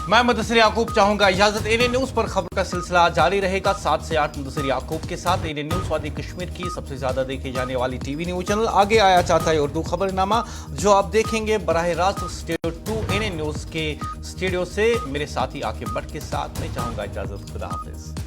मैं मुदस्सिर याकूब चाहूंगा इजाजत। एएनए न्यूज पर खबर का सिलसिला जारी रहेगा 7 से 8 मुदस्सिर याकूब के साथ। एएनए न्यूज वादी कश्मीर की सबसे ज्यादा देखी जाने वाली टीवी न्यूज चैनल। आगे आया चाहता है उर्दू खबरनामा, जो आप देखेंगे बराह रास्त स्टूडियो 2 एएनए न्यूज के स्टूडियो से। मेरे साथी आकिब भट्ट के साथ मैं चाहूंगा इजाजत। खुदा हाफिज।